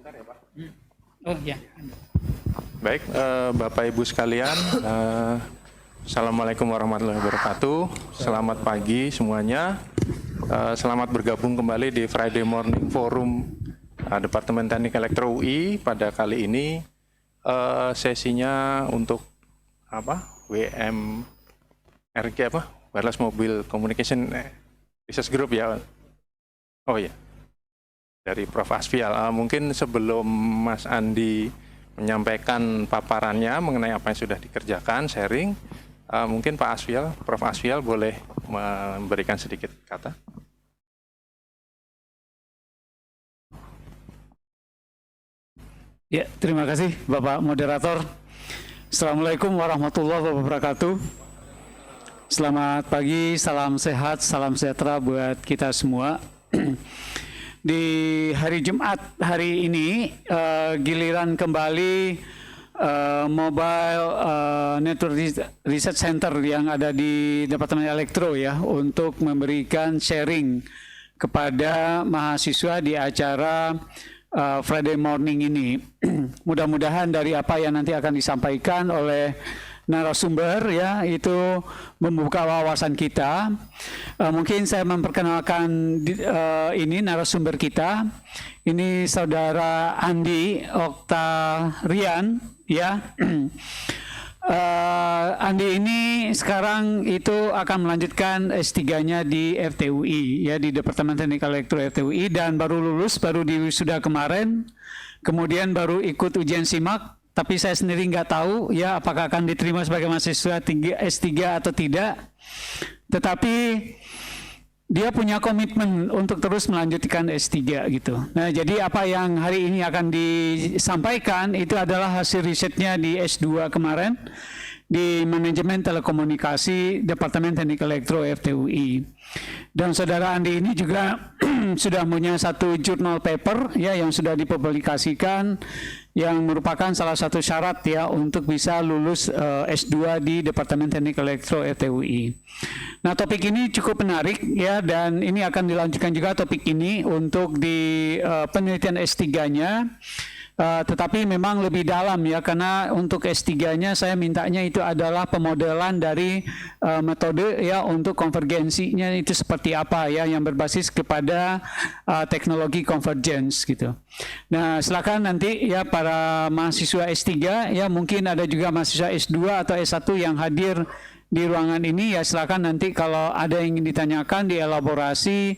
Oh ya. Baik, Bapak Ibu sekalian, Assalamualaikum warahmatullahi wabarakatuh. Selamat pagi semuanya. Selamat bergabung kembali di Friday Morning Forum Departemen Teknik Elektro UI. Pada kali ini sesinya untuk WMRG Wireless Mobile Communication Research Group ya. Oh ya, dari Prof. Asfial. Mungkin sebelum Mas Andi menyampaikan paparannya mengenai apa yang sudah dikerjakan, sharing, mungkin Pak Asfial, Prof. Asfial boleh memberikan sedikit kata. Ya, terima kasih Bapak Moderator. Assalamualaikum warahmatullahi wabarakatuh. Selamat pagi, salam sehat, salam sejahtera buat kita semua. Di hari Jumat hari ini giliran kembali Mobile Network Research Center yang ada di Departemen Elektro ya untuk memberikan sharing kepada mahasiswa di acara Friday morning ini. Mudah-mudahan dari apa yang nanti akan disampaikan oleh narasumber ya itu membuka wawasan kita. Mungkin saya memperkenalkan ini narasumber kita. Ini saudara Andi Oktarian ya. Andi ini sekarang itu akan melanjutkan S3-nya di FTUI ya, di Departemen Teknik Elektro FTUI, dan baru lulus, baru diwisuda kemarin, kemudian baru ikut ujian SIMAK, tapi saya sendiri nggak tahu ya apakah akan diterima sebagai mahasiswa S3 atau tidak. Tetapi dia punya komitmen untuk terus melanjutkan S3 gitu. Nah, jadi apa yang hari ini akan disampaikan itu adalah hasil risetnya di S2 kemarin di Manajemen Telekomunikasi Departemen Teknik Elektro FTUI. Dan saudara Andi ini juga sudah punya satu jurnal paper ya yang sudah dipublikasikan, yang merupakan salah satu syarat ya untuk bisa lulus S2 di Departemen Teknik Elektro FTUI. Nah, topik ini cukup menarik ya, dan ini akan dilanjutkan juga topik ini untuk di penelitian S3-nya. Tetapi memang lebih dalam ya, karena untuk S3-nya saya mintanya itu adalah pemodelan dari metode ya untuk konvergensinya itu seperti apa ya, yang berbasis kepada teknologi convergence gitu. Nah, silakan nanti ya para mahasiswa S3 ya, mungkin ada juga mahasiswa S2 atau S1 yang hadir di ruangan ini ya, silakan nanti kalau ada yang ingin ditanyakan dielaborasi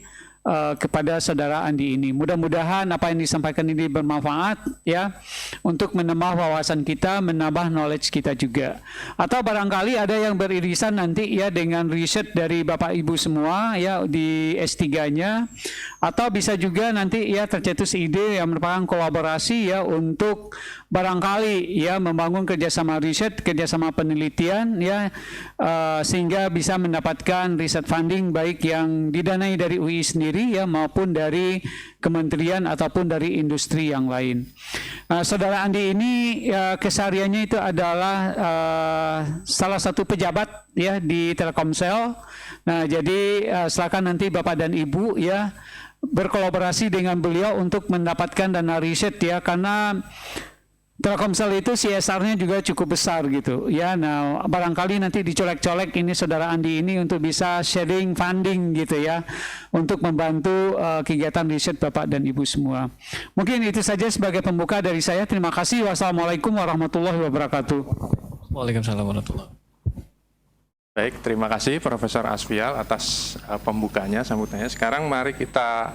kepada saudara Andi ini. Mudah-mudahan apa yang disampaikan ini bermanfaat ya untuk menambah wawasan kita, menambah knowledge kita juga. Atau barangkali ada yang beririsan nanti ya dengan riset dari Bapak Ibu semua ya di S3-nya, atau bisa juga nanti ya tercetus ide yang merupakan kolaborasi ya untuk barangkali ya membangun kerjasama riset, kerjasama penelitian ya, sehingga bisa mendapatkan riset funding baik yang didanai dari UI sendiri ya maupun dari kementerian ataupun dari industri yang lain. Saudara Andi ini ya, kesehariannya itu adalah salah satu pejabat ya di Telkomsel. Nah, jadi silakan nanti Bapak dan Ibu ya berkolaborasi dengan beliau untuk mendapatkan dana riset ya, karena Telkomsel itu CSR-nya juga cukup besar gitu ya. Nah, barangkali nanti dicolek-colek ini saudara Andi ini untuk bisa sharing funding gitu ya, untuk membantu kegiatan riset Bapak dan Ibu semua. Mungkin itu saja sebagai pembuka dari saya. Terima kasih. Wassalamualaikum warahmatullahi wabarakatuh. Waalaikumsalam warahmatullahi wabarakatuh. Baik, terima kasih Profesor Asfial atas pembukanya, sambutannya. Sekarang mari kita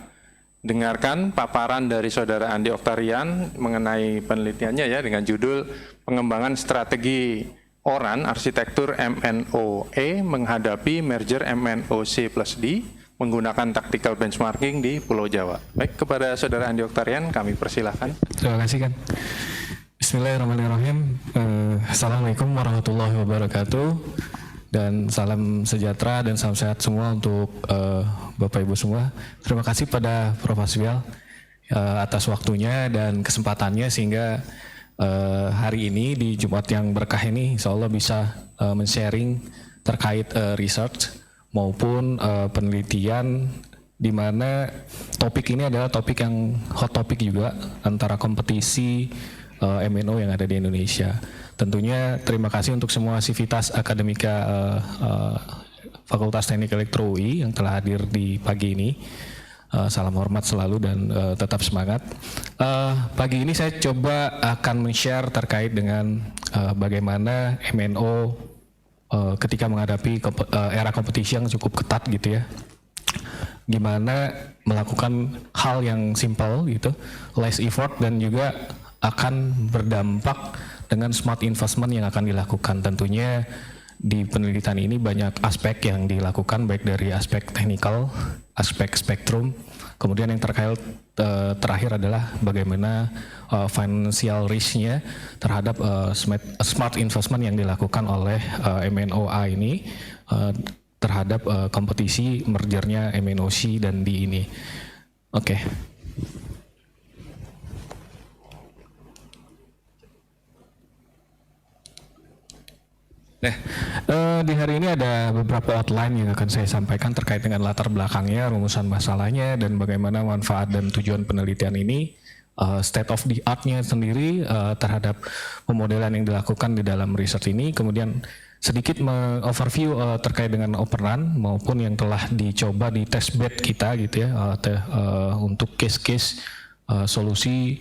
dengarkan paparan dari saudara Andi Oktarian mengenai penelitiannya ya, dengan judul Pengembangan Strategi ORAN Arsitektur MNOE menghadapi merger MNOC+D menggunakan tactical benchmarking di Pulau Jawa. Baik, kepada saudara Andi Oktarian kami persilahkan. Terima kasih kan. Bismillahirrahmanirrahim. Assalamualaikum warahmatullahi wabarakatuh. Dan salam sejahtera dan salam sehat semua untuk Bapak Ibu semua. Terima kasih pada Prof. Asfial atas waktunya dan kesempatannya sehingga hari ini di Jumat yang berkah ini insya Allah bisa men-sharing terkait research maupun penelitian di mana topik ini adalah topik yang hot topik juga antara kompetisi MNO yang ada di Indonesia. Tentunya terima kasih untuk semua sivitas akademika Fakultas Teknik Elektro UI yang telah hadir di pagi ini. Salam hormat selalu dan tetap semangat. Pagi ini saya coba akan men-share terkait dengan bagaimana MNO ketika menghadapi era kompetisi yang cukup ketat gitu ya. Gimana melakukan hal yang simple gitu, less effort, dan juga akan berdampak dengan smart investment yang akan dilakukan. Tentunya di penelitian ini banyak aspek yang dilakukan, baik dari aspek teknikal, aspek spektrum, kemudian yang terakhir adalah bagaimana financial risk-nya terhadap smart investment yang dilakukan oleh MNOA ini terhadap kompetisi mergernya MNOC dan D ini. Oke. Nah, di hari ini ada beberapa outline yang akan saya sampaikan terkait dengan latar belakangnya, rumusan masalahnya, dan bagaimana manfaat dan tujuan penelitian ini, state of the art-nya sendiri terhadap pemodelan yang dilakukan di dalam riset ini, kemudian sedikit overview terkait dengan open run maupun yang telah dicoba di testbed kita gitu ya, untuk case-case solusi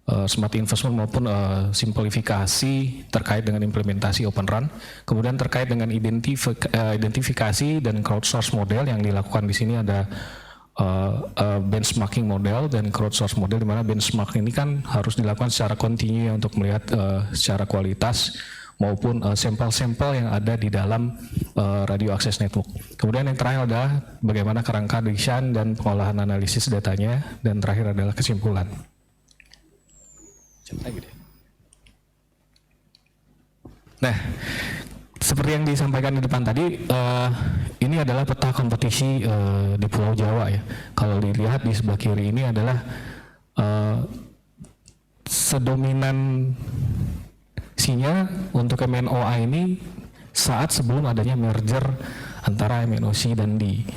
smart investment maupun simplifikasi terkait dengan implementasi open run. Kemudian terkait dengan identifikasi dan crowdsource model yang dilakukan di sini ada benchmarking model dan crowdsource model, di mana benchmark ini kan harus dilakukan secara kontinu untuk melihat secara kualitas maupun sampel-sampel yang ada di dalam radio access network. Kemudian yang terakhir adalah bagaimana kerangka desain dan pengolahan analisis datanya, dan terakhir adalah kesimpulan. Nah, seperti yang disampaikan di depan tadi, ini adalah peta kompetisi di Pulau Jawa ya. Kalau dilihat di sebelah kiri ini adalah sedominan sinya untuk MNOA ini saat sebelum adanya merger antara MNOC dan D.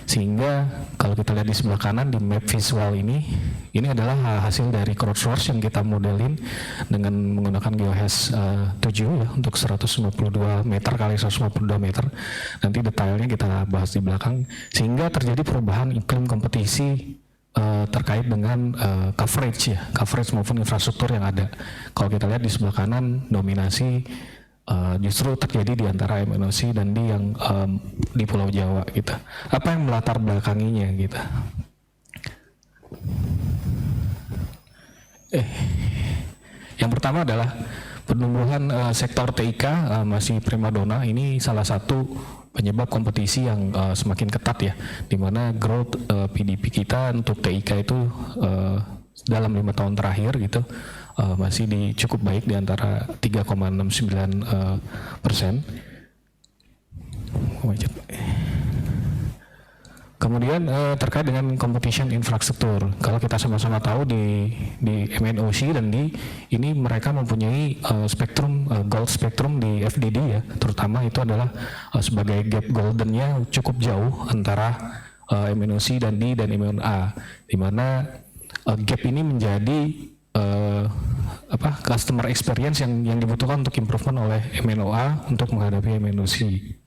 Sehingga kalau kita lihat di sebelah kanan di map visual ini adalah hasil dari crowdsource yang kita modelin dengan menggunakan GeoHash 7 ya, untuk 152 meter kali 152 meter. Nanti detailnya kita bahas di belakang, sehingga terjadi perubahan iklim kompetisi terkait dengan coverage maupun infrastruktur yang ada. Kalau kita lihat di sebelah kanan, dominasi justru terjadi di antara MNOC dan D yang di Pulau Jawa gitu. Apa yang melatar belakanginya gitu? Yang pertama adalah pertumbuhan sektor TIK masih primadona. Ini salah satu penyebab kompetisi yang semakin ketat ya, di mana growth PDP kita untuk TIK itu dalam 5 tahun terakhir gitu masih cukup baik di antara 3,69%. Kemudian terkait dengan competition infrastruktur, kalau kita sama-sama tahu di MNOC dan di ini mereka mempunyai spektrum gold spektrum di FDD ya, terutama itu adalah sebagai gap goldennya cukup jauh antara MNOC dan D dan MNA, di mana gap ini menjadi customer experience yang dibutuhkan untuk improvement oleh MNOA untuk menghadapi MNOC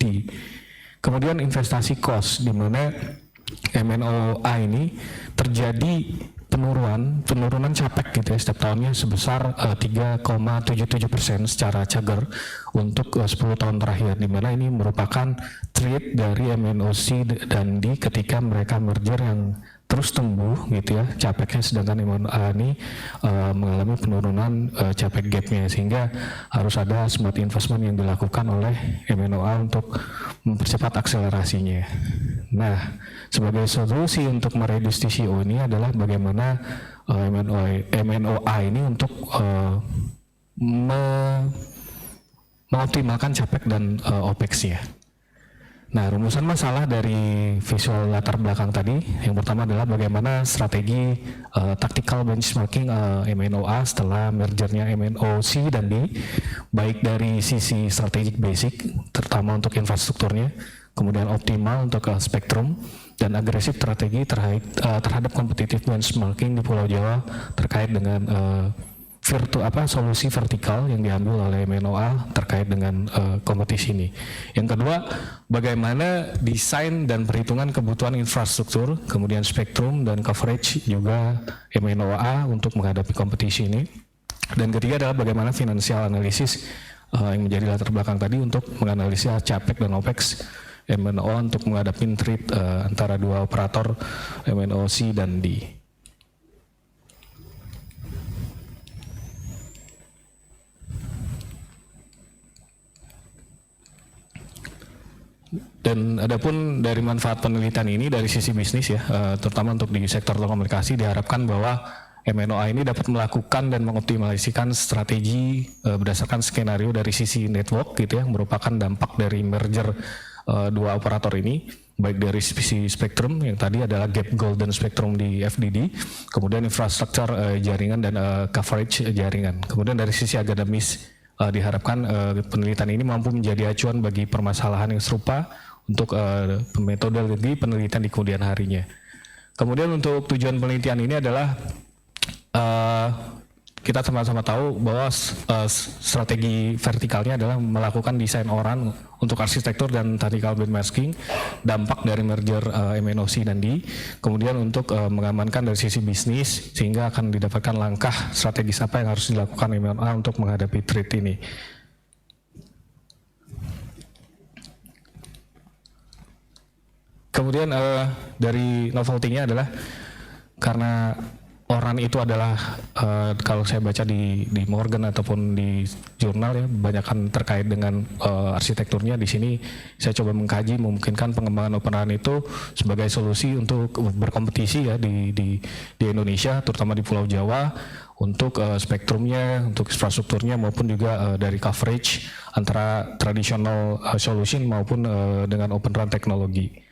D. Kemudian investasi cost, di mana MNOA ini terjadi penurunan capek gitu ya setiap tahunnya sebesar 3,77% secara CAGR untuk 10 tahun terakhir, di mana ini merupakan trait dari MNOC dan D ketika mereka merger yang terus tumbuh gitu ya capeknya, sedangkan MNOA ini mengalami penurunan capek gapnya, sehingga harus ada smart investment yang dilakukan oleh MNOA untuk mempercepat akselerasinya. Nah, sebagai solusi untuk mereduce TCO ini adalah bagaimana MNOA ini untuk mengoptimalkan capek dan OPEX-nya. Nah, rumusan masalah dari visual latar belakang tadi, yang pertama adalah bagaimana strategi tactical benchmarking MNOA setelah mergernya MNOC dan D, baik dari sisi strategic basic, terutama untuk infrastrukturnya, kemudian optimal untuk spektrum, dan agresif strategi terhadap kompetitif benchmarking di Pulau Jawa terkait dengan solusi vertikal yang diambil oleh MNOA terkait dengan kompetisi ini. Yang kedua, bagaimana desain dan perhitungan kebutuhan infrastruktur, kemudian spektrum dan coverage juga MNOA untuk menghadapi kompetisi ini. Dan ketiga adalah bagaimana financial analysis yang menjadi latar belakang tadi untuk menganalisa CAPEX dan OPEX MNOA untuk menghadapi trade antara dua operator MNOC dan D. Dan adapun dari manfaat penelitian ini dari sisi bisnis ya, terutama untuk di sektor telekomunikasi, diharapkan bahwa MNOA ini dapat melakukan dan mengoptimalisasikan strategi berdasarkan skenario dari sisi network gitu ya, merupakan dampak dari merger dua operator ini, baik dari sisi spektrum yang tadi adalah gap golden spectrum di FDD, kemudian infrastruktur jaringan dan coverage jaringan. Kemudian dari sisi akademis diharapkan penelitian ini mampu menjadi acuan bagi permasalahan yang serupa untuk metodologi penelitian di kemudian harinya. Kemudian untuk tujuan penelitian ini adalah kita sama-sama tahu bahwa strategi vertikalnya adalah melakukan desain orang untuk arsitektur dan tactical benchmarking, dampak dari merger MNOC dan D, kemudian untuk mengamankan dari sisi bisnis sehingga akan didapatkan langkah strategis apa yang harus dilakukan MNOA untuk menghadapi trade ini. Kemudian dari novelty-nya adalah karena ORAN itu adalah kalau saya baca di Morgan ataupun di jurnal ya, banyakkan terkait dengan arsitekturnya. Di sini saya coba mengkaji memungkinkan pengembangan OpenRAN itu sebagai solusi untuk berkompetisi ya di Indonesia, terutama di Pulau Jawa, untuk spektrumnya, untuk infrastrukturnya maupun juga dari coverage antara traditional solution maupun dengan OpenRAN teknologi.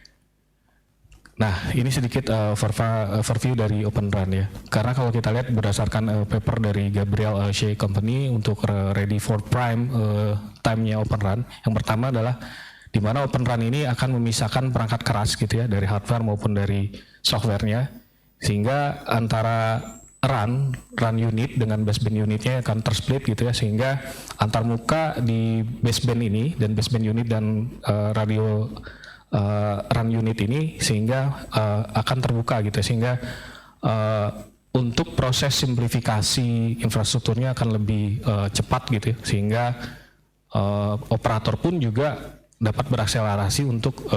Nah, ini sedikit overview dari OpenRAN ya. Karena kalau kita lihat berdasarkan paper dari Gabriel Shea Company untuk ready for prime time-nya OpenRAN, yang pertama adalah di mana OpenRAN ini akan memisahkan perangkat keras gitu ya dari hardware maupun dari softwarenya, sehingga antara RAN unit dengan baseband unitnya akan tersplit gitu ya, sehingga antar muka di baseband ini dan baseband unit dan radio RAN unit ini sehingga akan terbuka gitu, sehingga untuk proses simplifikasi infrastrukturnya akan lebih cepat gitu ya, sehingga operator pun juga dapat berakselerasi untuk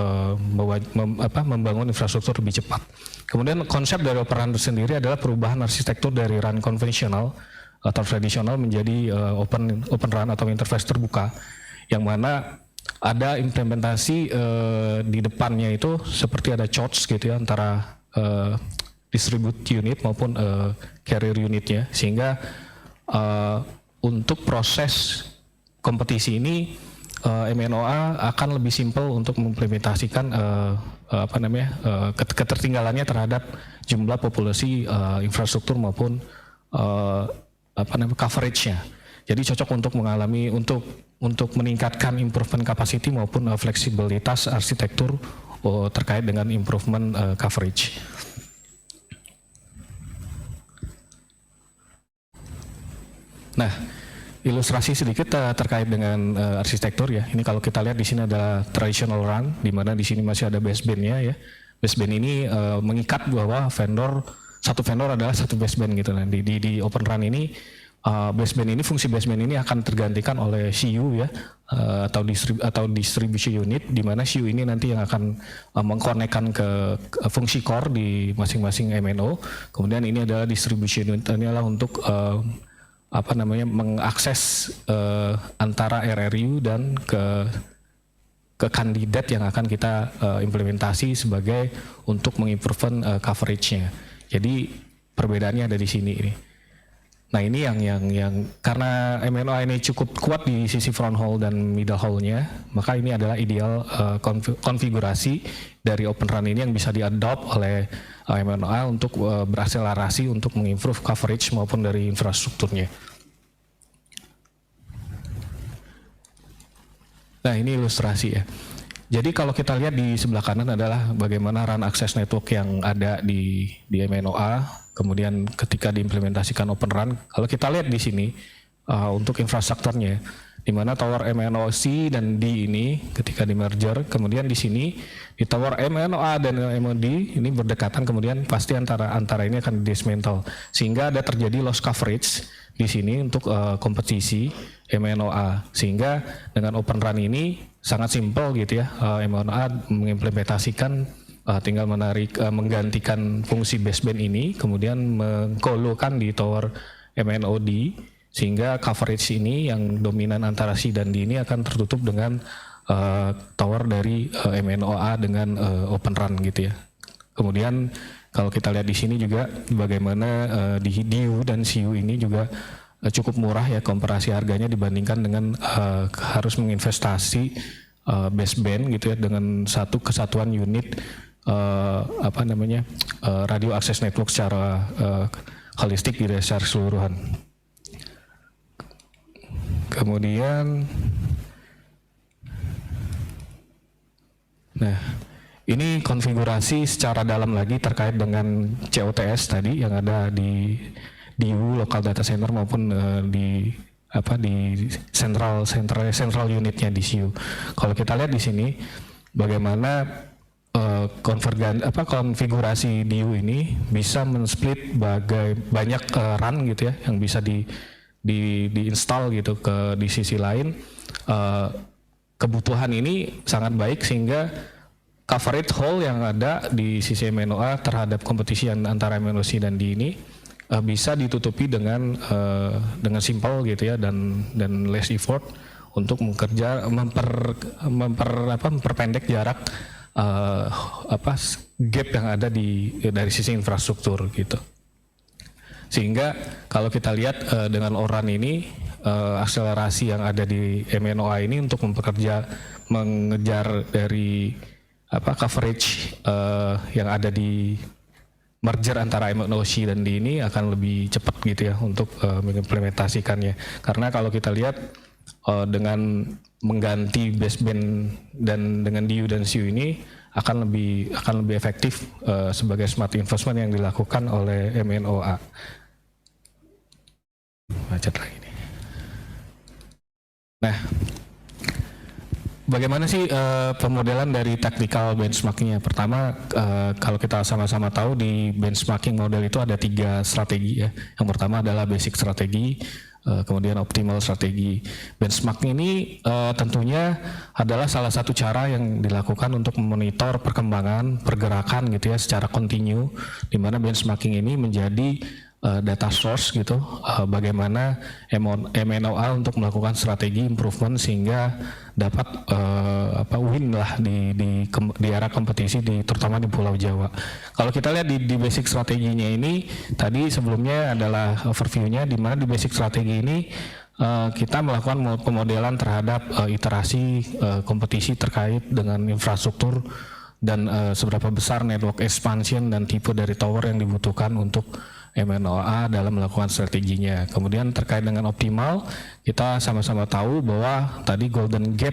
membangun infrastruktur lebih cepat. Kemudian konsep dari OpenRAN sendiri adalah perubahan arsitektur dari RAN konvensional atau tradisional menjadi OpenRAN atau interface terbuka, yang mana ada implementasi di depannya itu seperti ada choice gitu ya antara distribute unit maupun carrier unitnya, sehingga untuk proses kompetisi ini MNOA akan lebih simpel untuk mengimplementasikan ketertinggalannya terhadap jumlah populasi infrastruktur maupun coverage-nya. Jadi cocok untuk mengalami untuk meningkatkan improvement capacity maupun fleksibilitas arsitektur terkait dengan improvement coverage. Nah, ilustrasi sedikit terkait dengan arsitektur ya. Ini kalau kita lihat di sini ada traditional RAN, di mana di sini masih ada baseband-nya ya. Baseband ini mengikat bahwa satu vendor adalah satu baseband gitu. Nah, di OpenRAN ini baseband ini, fungsi baseband ini akan tergantikan oleh CU ya, atau distribution unit, di mana CU ini nanti yang akan mengkonekkan ke fungsi core di masing-masing MNO. Kemudian ini adalah distribution unit, ini adalah untuk mengakses antara RRU dan ke kandidat yang akan kita implementasi sebagai untuk mengimprove coverage-nya. Jadi perbedaannya ada di sini ini. Nah, ini yang karena MNOA ini cukup kuat di sisi front haul dan middle haul-nya, maka ini adalah ideal konfigurasi dari OpenRAN ini yang bisa di-adopt oleh MNOA untuk berakselerasi untuk mengimprove coverage maupun dari infrastrukturnya. Nah, ini ilustrasi ya. Jadi kalau kita lihat di sebelah kanan adalah bagaimana RAN access network yang ada di MNOA, kemudian ketika diimplementasikan Open RAN, kalau kita lihat di sini untuk infrastrukturnya, di mana tower MNOC dan D ini ketika di merger, kemudian di sini di tower MNOA dan MNOD ini berdekatan, kemudian pasti antara ini akan dismantle, sehingga ada terjadi loss coverage di sini untuk kompetisi MNOA, sehingga dengan Open RAN ini sangat simpel gitu ya, MNOA mengimplementasikan tinggal menggantikan fungsi baseband ini, kemudian mengkolokan di tower MNOD, sehingga coverage ini yang dominan antara C dan D ini akan tertutup dengan tower dari MNOA dengan Open RAN gitu ya. Kemudian kalau kita lihat di sini juga bagaimana di DU dan CU ini juga cukup murah ya komparasi harganya dibandingkan dengan harus menginvestasi baseband gitu ya dengan satu kesatuan unit radio access network secara holistik di secara keseluruhan. Kemudian, nah ini konfigurasi secara dalam lagi terkait dengan COTS tadi yang ada di DU local data center maupun di central unitnya di CU. Kalau kita lihat di sini bagaimana konfigurasi DU ini bisa men-split banyak RAN gitu ya yang bisa diinstal gitu di sisi lain. Kebutuhan ini sangat baik sehingga coverage hole yang ada di sisi MNOA terhadap kompetisi antara MNOC dan D ini bisa ditutupi dengan simpel gitu ya dan less effort untuk memperpendek jarak gap yang ada dari sisi infrastruktur gitu. Sehingga kalau kita lihat dengan ORAN ini akselerasi yang ada di MNOA ini untuk mengejar dari coverage yang ada di merger antara MNOC dan D ini akan lebih cepat gitu ya untuk mengimplementasikannya. Karena kalau kita lihat dengan mengganti baseband dan dengan DU dan CU ini akan lebih efektif sebagai smart investment yang dilakukan oleh MNOA. Macet lagi nih. Nah, bagaimana sih pemodelan dari technical benchmarkingnya? Pertama, kalau kita sama-sama tahu di benchmarking model itu ada 3 strategi ya. Yang pertama adalah basic strategi, kemudian optimal strategi. Benchmarking ini tentunya adalah salah satu cara yang dilakukan untuk memonitor perkembangan pergerakan gitu ya secara kontinu, di mana benchmarking ini menjadi data source gitu, bagaimana MNOA untuk melakukan strategi improvement sehingga dapat win lah di era kompetisi terutama di Pulau Jawa. Kalau kita lihat di basic strateginya ini tadi sebelumnya adalah overview-nya, di mana di basic strategi ini kita melakukan pemodelan terhadap iterasi kompetisi terkait dengan infrastruktur dan seberapa besar network expansion dan tipe dari tower yang dibutuhkan untuk MNOA dalam melakukan strateginya. Kemudian terkait dengan optimal, kita sama-sama tahu bahwa tadi golden gap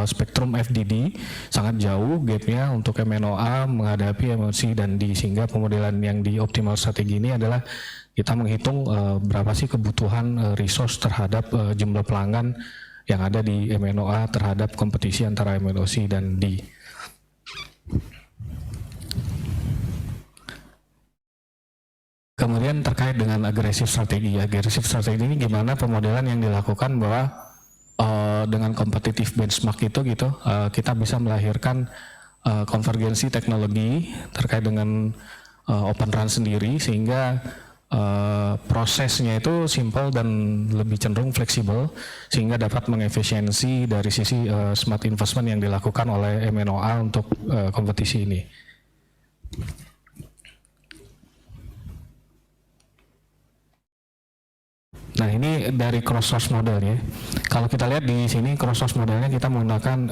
spektrum FDD sangat jauh gapnya untuk MNOA menghadapi MNOC dan D, sehingga pemodelan yang di optimal strategi ini adalah kita menghitung berapa sih kebutuhan resource terhadap jumlah pelanggan yang ada di MNOA terhadap kompetisi antara MNOC dan D. Kemudian terkait dengan agresif strategi ini gimana pemodelan yang dilakukan bahwa dengan kompetitif benchmark itu gitu kita bisa melahirkan konvergensi teknologi terkait dengan Open RAN sendiri, sehingga prosesnya itu simple dan lebih cenderung fleksibel sehingga dapat mengefisiensi dari sisi smart investment yang dilakukan oleh MNOA untuk kompetisi ini. Nah, ini dari cross source modelnya. Kalau kita lihat di sini cross source modelnya kita menggunakan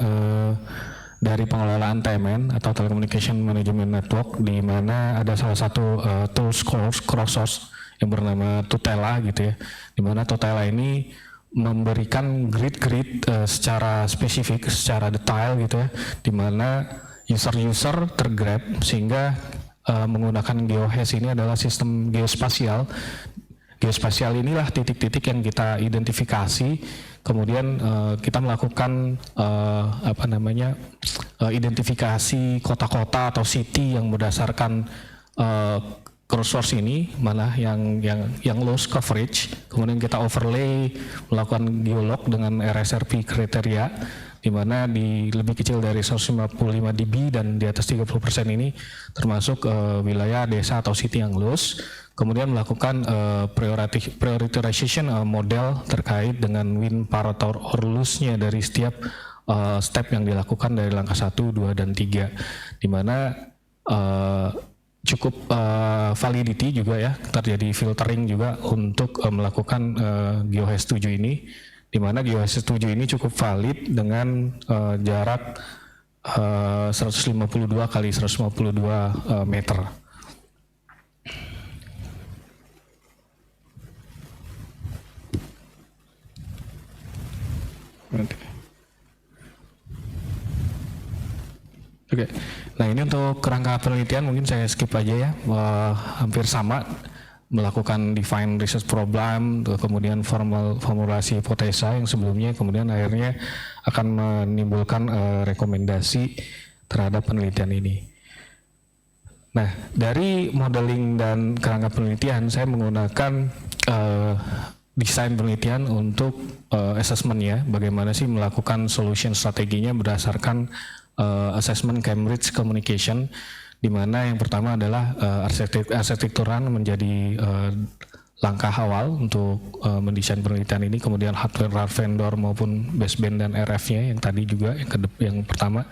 dari pengelolaan TMN atau Telecommunication Management Network, di mana ada salah satu tools cross source yang bernama Tutela gitu ya. Di mana Tutela ini memberikan grid-grid secara spesifik, secara detail gitu ya, di mana user tergrab sehingga menggunakan GeoHash ini adalah sistem geospasial. Geospasial inilah titik-titik yang kita identifikasi, kemudian kita melakukan identifikasi kota-kota atau city yang berdasarkan crowdsource ini, malah yang loss coverage, kemudian kita overlay, melakukan geolog dengan RSRP kriteria, di mana di lebih kecil dari 155 dB dan di atas 30% ini termasuk wilayah desa atau city yang loss. Kemudian melakukan prioritization model terkait dengan win, parat, or loss-nya dari setiap step yang dilakukan dari langkah 1, 2, dan 3, di mana cukup validity juga ya, terjadi filtering juga untuk melakukan GeoHash 7 ini, di mana GeoHash 7 ini cukup valid dengan jarak 152 kali 152 meter. Oke, nah ini untuk kerangka penelitian mungkin saya skip aja ya, hampir sama, melakukan define research problem, kemudian formulasi hipotesa yang sebelumnya, kemudian akhirnya akan menimbulkan rekomendasi terhadap penelitian ini. Nah, dari modeling dan kerangka penelitian saya menggunakan desain penelitian untuk assessment ya, bagaimana sih melakukan solution strateginya berdasarkan assessment Cambridge Communication, di mana yang pertama adalah arsitekturan menjadi langkah awal untuk mendesain penelitian ini, kemudian hardware vendor maupun baseband dan RF-nya yang tadi juga yang pertama,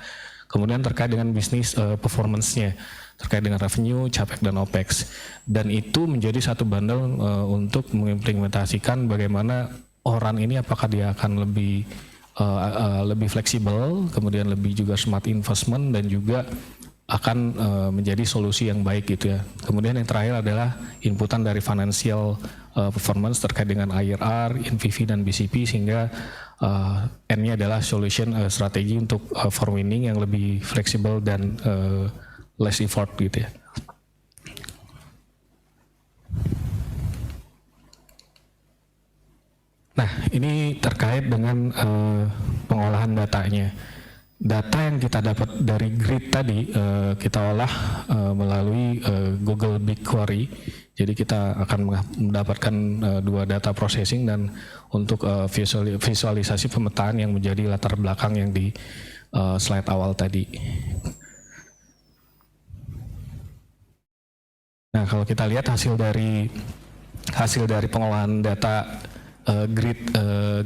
kemudian terkait dengan bisnis performance-nya, terkait dengan revenue, capex dan opex, dan itu menjadi satu bundle untuk mengimplementasikan bagaimana orang ini apakah dia akan lebih fleksibel, kemudian lebih juga smart investment, dan juga akan menjadi solusi yang baik gitu ya. Kemudian yang terakhir adalah inputan dari financial performance terkait dengan IRR, NPV dan BCP, sehingga N-nya adalah solution strategi untuk for winning yang lebih fleksibel dan less effort gitu ya. Nah, ini terkait dengan pengolahan datanya. Data yang kita dapat dari grid tadi kita olah melalui Google BigQuery. Jadi kita akan mendapatkan dua data processing dan untuk visualisasi pemetaan yang menjadi latar belakang yang di slide awal tadi. Nah, kalau kita lihat hasil dari pengolahan data grid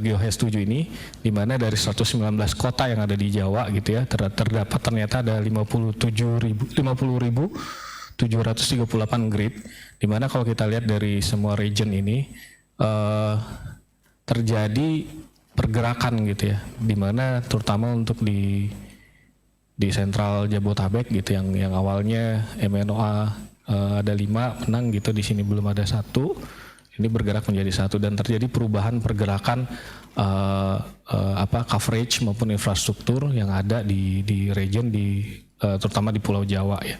GeoHash 7 ini, di mana dari 119 kota yang ada di Jawa gitu ya, terdapat ternyata ada 50.738 grid, di mana kalau kita lihat dari semua region ini terjadi pergerakan gitu ya, di mana terutama untuk di sentral Jabotabek gitu yang awalnya MNOA ada 5 menang gitu, di sini belum ada 1. Ini bergerak menjadi 1 dan terjadi perubahan pergerakan coverage maupun infrastruktur yang ada di region terutama di Pulau Jawa ya.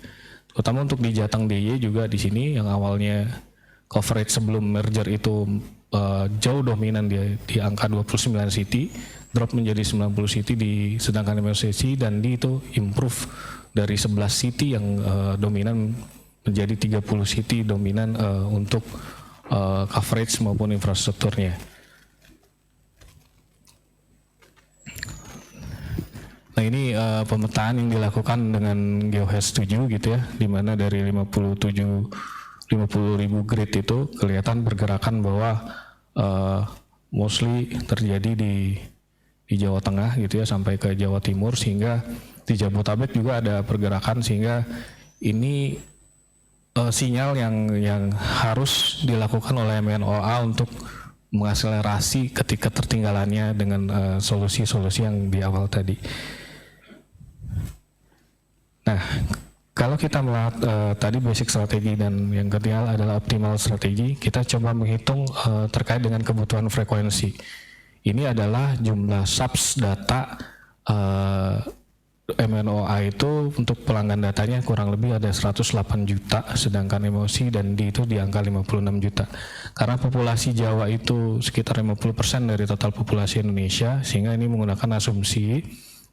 Terutama untuk di Jateng DIY juga di sini yang awalnya coverage sebelum merger itu jauh dominan di angka 29 city, drop menjadi 90 city sedangkan MLCC, dan itu improve dari 11 city yang dominan menjadi 30 city dominan untuk coverage maupun infrastrukturnya. Nah, ini pemetaan yang dilakukan dengan GeoHash 7 gitu ya, di mana dari 50.000 grid itu kelihatan pergerakan bahwa mostly terjadi di Jawa Tengah gitu ya sampai ke Jawa Timur, sehingga di Jabotabek juga ada pergerakan, sehingga ini sinyal yang harus dilakukan oleh MNOA untuk mengakselerasi ketika tertinggalannya dengan solusi-solusi yang di awal tadi. Nah, kalau kita melihat tadi basic strategi dan yang ketiga adalah optimal strategi, kita coba menghitung terkait dengan kebutuhan frekuensi. ini adalah jumlah subs data MNOA itu untuk pelanggan datanya kurang lebih ada 108 juta, sedangkan MOC dan D itu di angka 56 juta. Karena populasi Jawa itu sekitar 50% dari total populasi Indonesia, sehingga ini menggunakan asumsi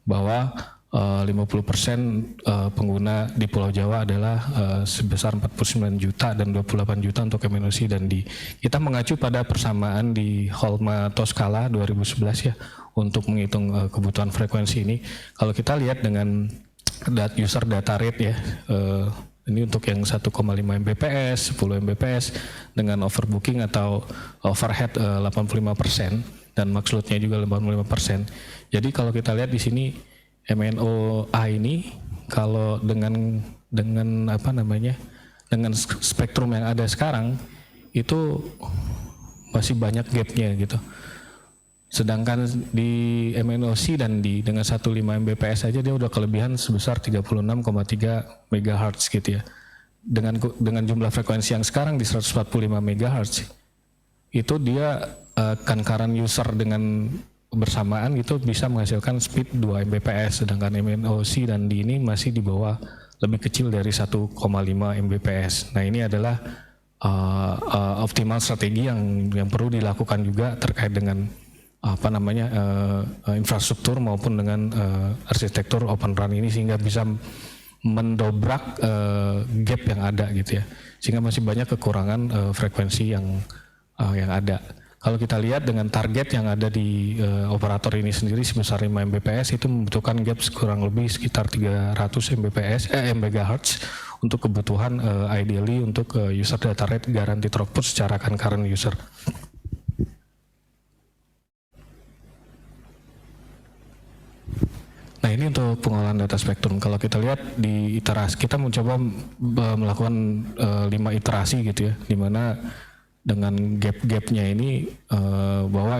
bahwa 50% pengguna di Pulau Jawa adalah sebesar 49 juta dan 28 juta untuk MNOC dan D. Kita mengacu pada persamaan di Holma Toskala 2011 ya untuk menghitung kebutuhan frekuensi ini. Kalau kita lihat dengan user data rate ya, ini untuk yang 1,5 Mbps, 10 Mbps dengan overbooking atau overhead 85% dan max load-nya juga 85%. Jadi kalau kita lihat di sini MNOA ini kalau dengan apa namanya, dengan spektrum yang ada sekarang itu masih banyak gapnya gitu. Sedangkan di MNOC dan dengan 15 Mbps aja dia udah kelebihan sebesar 36,3 MHz gitu ya. Dengan jumlah frekuensi yang sekarang di 145 MHz itu dia concurrent user dengan bersamaan itu bisa menghasilkan speed 2 Mbps, sedangkan MNOC dan D ini masih di bawah, lebih kecil dari 1,5 Mbps. Nah ini adalah optimal strategi yang perlu dilakukan juga terkait dengan apa namanya infrastruktur maupun dengan arsitektur Open RAN ini, sehingga bisa mendobrak gap yang ada gitu ya, sehingga masih banyak kekurangan frekuensi yang ada. Kalau kita lihat dengan target yang ada di operator ini sendiri sebesar 5 Mbps, itu membutuhkan gap kurang lebih sekitar 300 MHz untuk kebutuhan ideally untuk user data rate guaranteed throughput secara concurrent user. Nah ini untuk pengolahan data spektrum. Kalau kita lihat di iterasi, kita mencoba melakukan 5 iterasi gitu ya, di mana dengan gap-gapnya ini bahwa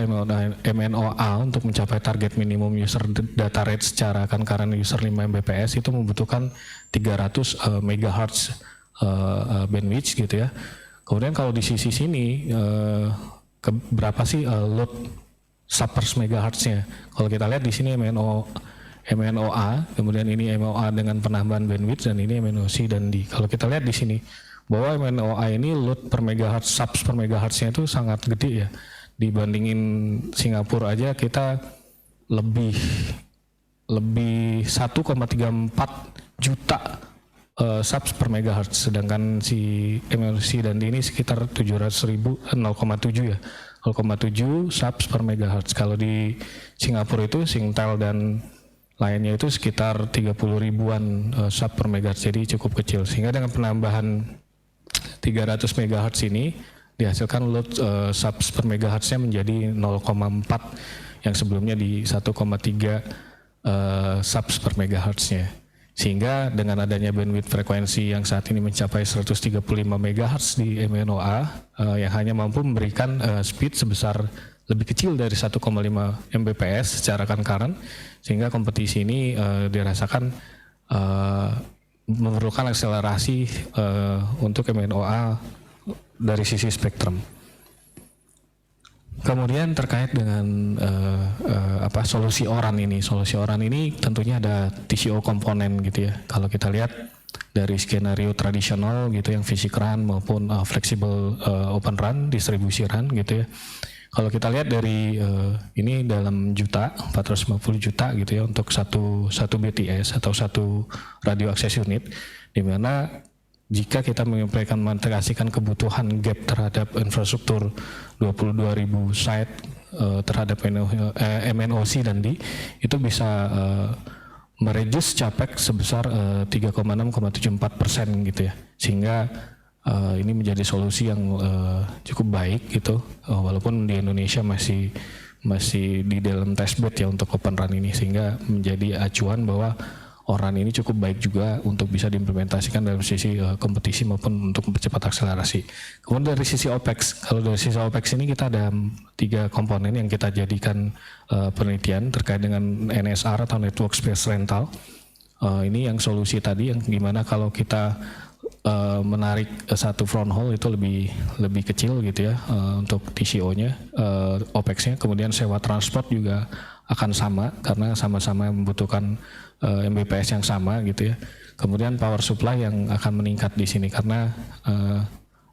MNOA untuk mencapai target minimum user data rate secara concurrent user 5 Mbps itu membutuhkan 300 MHz bandwidth gitu ya. Kemudian kalau di sisi sini berapa sih load subpers megahertz-nya? Kalau kita lihat di sini MNOA, kemudian ini MOA dengan penambahan bandwidth, dan ini MNOC dan D. Kalau kita lihat di sini bahwa MNOA ini load per megahertz, subs per megahertz-nya itu sangat gede ya. Dibandingin Singapura aja kita lebih 1,34 juta subs per megahertz, sedangkan si MNOC dan D ini sekitar 0,7 ya, 0,7 subs per megahertz. Kalau di Singapura itu Singtel dan lainnya itu sekitar 30 ribuan sub per megahertz, jadi cukup kecil. Sehingga dengan penambahan 300 MHz ini dihasilkan load subs per megahertz-nya menjadi 0,4 yang sebelumnya di 1,3 subs per megahertz-nya. Sehingga dengan adanya bandwidth frekuensi yang saat ini mencapai 135 MHz di MNOA yang hanya mampu memberikan speed sebesar lebih kecil dari 1,5 Mbps secara concurrent, sehingga kompetisi ini dirasakan memerlukan akselerasi untuk MNOA dari sisi spektrum. Kemudian terkait dengan solusi ORAN ini. Solusi ORAN ini tentunya ada TCO komponen gitu ya. Kalau kita lihat dari skenario tradisional gitu yang fisik RAN maupun fleksibel open RAN, distribusi RAN gitu ya. Kalau kita lihat dari ini dalam juta, 450 juta gitu ya untuk satu BTS atau satu radio access unit, di mana jika kita mengimplementasikan kebutuhan gap terhadap infrastruktur 22.000 site terhadap MNOC dan D, itu bisa mereduce CAPEX sebesar 3,6,74% gitu ya, sehingga ini menjadi solusi yang cukup baik gitu, walaupun di Indonesia masih di dalam testbed ya untuk Open RAN ini, sehingga menjadi acuan bahwa ORAN ini cukup baik juga untuk bisa diimplementasikan dalam sisi kompetisi maupun untuk mempercepat akselerasi. Kemudian dari sisi OPEX, kalau dari sisi OPEX ini kita ada 3 komponen yang kita jadikan penelitian terkait dengan NSR atau Network Space Rental. Ini yang solusi tadi yang gimana kalau kita menarik satu front haul itu lebih kecil gitu ya untuk TCO-nya, OPEX-nya. Kemudian sewa transport juga akan sama karena sama-sama membutuhkan Mbps yang sama gitu ya. Kemudian power supply yang akan meningkat di sini karena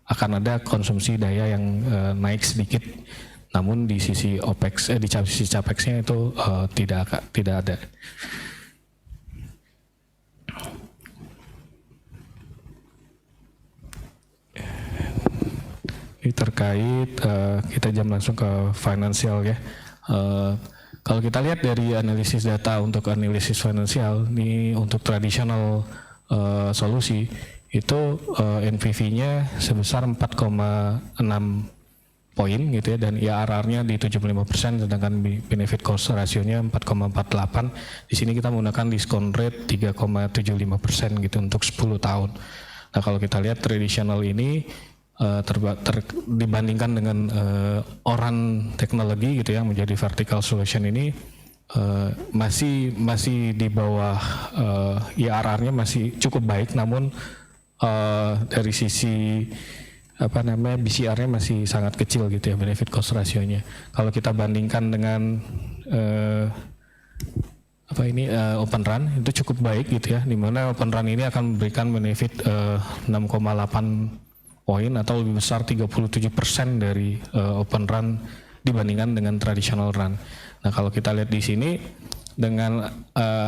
akan ada konsumsi daya yang naik sedikit. Namun di sisi OPEX, di sisi CAPEX-nya itu tidak ada. Ini terkait kita jam langsung ke finansial ya. Kalau kita lihat dari analisis data untuk analisis finansial, ini untuk tradisional solusi itu NPV-nya sebesar 4,6 poin gitu ya, dan IRR-nya di 75%, sedangkan benefit cost ratio-nya 4,48. Di sini kita menggunakan diskon rate 3,75% gitu untuk 10 tahun. Nah kalau kita lihat tradisional ini dibandingkan dengan Oran teknologi gitu ya, menjadi vertical solution ini masih di bawah IRR-nya masih cukup baik, namun dari sisi BCR-nya masih sangat kecil gitu ya, benefit cost ratio-nya. Kalau kita bandingkan dengan Open Run itu cukup baik gitu ya, dimana Open Run ini akan memberikan benefit 6,8 poin atau lebih besar 37% dari Open Run dibandingkan dengan traditional run. Nah kalau kita lihat di sini dengan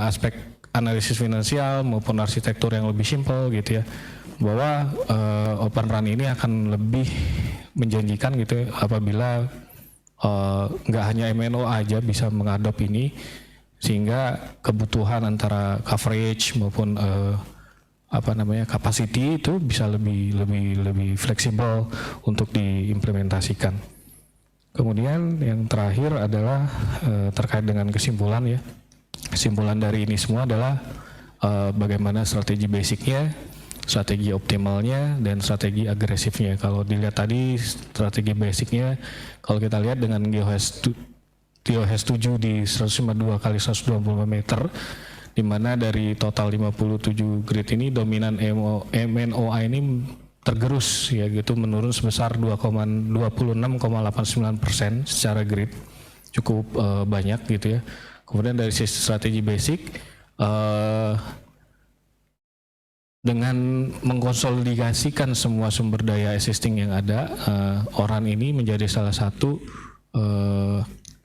aspek analisis finansial maupun arsitektur yang lebih simpel gitu ya, bahwa Open Run ini akan lebih menjanjikan gitu ya, apabila nggak hanya MNO aja bisa mengadop ini, sehingga kebutuhan antara coverage maupun capacity itu bisa lebih fleksibel untuk diimplementasikan. Kemudian yang terakhir adalah terkait dengan kesimpulan ya. Kesimpulan dari ini semua adalah bagaimana strategi basicnya, strategi optimalnya, dan strategi agresifnya. Kalau dilihat tadi strategi basicnya, kalau kita lihat dengan GeoHash 7 di 152 kali 125 meter, di mana dari total 57 grid ini dominan MNOA ini tergerus ya gitu, menurun sebesar 26,89% secara grid, cukup banyak gitu ya. Kemudian dari sisi strategi basic, dengan mengkonsolidasikan semua sumber daya existing yang ada, Oran ini menjadi salah satu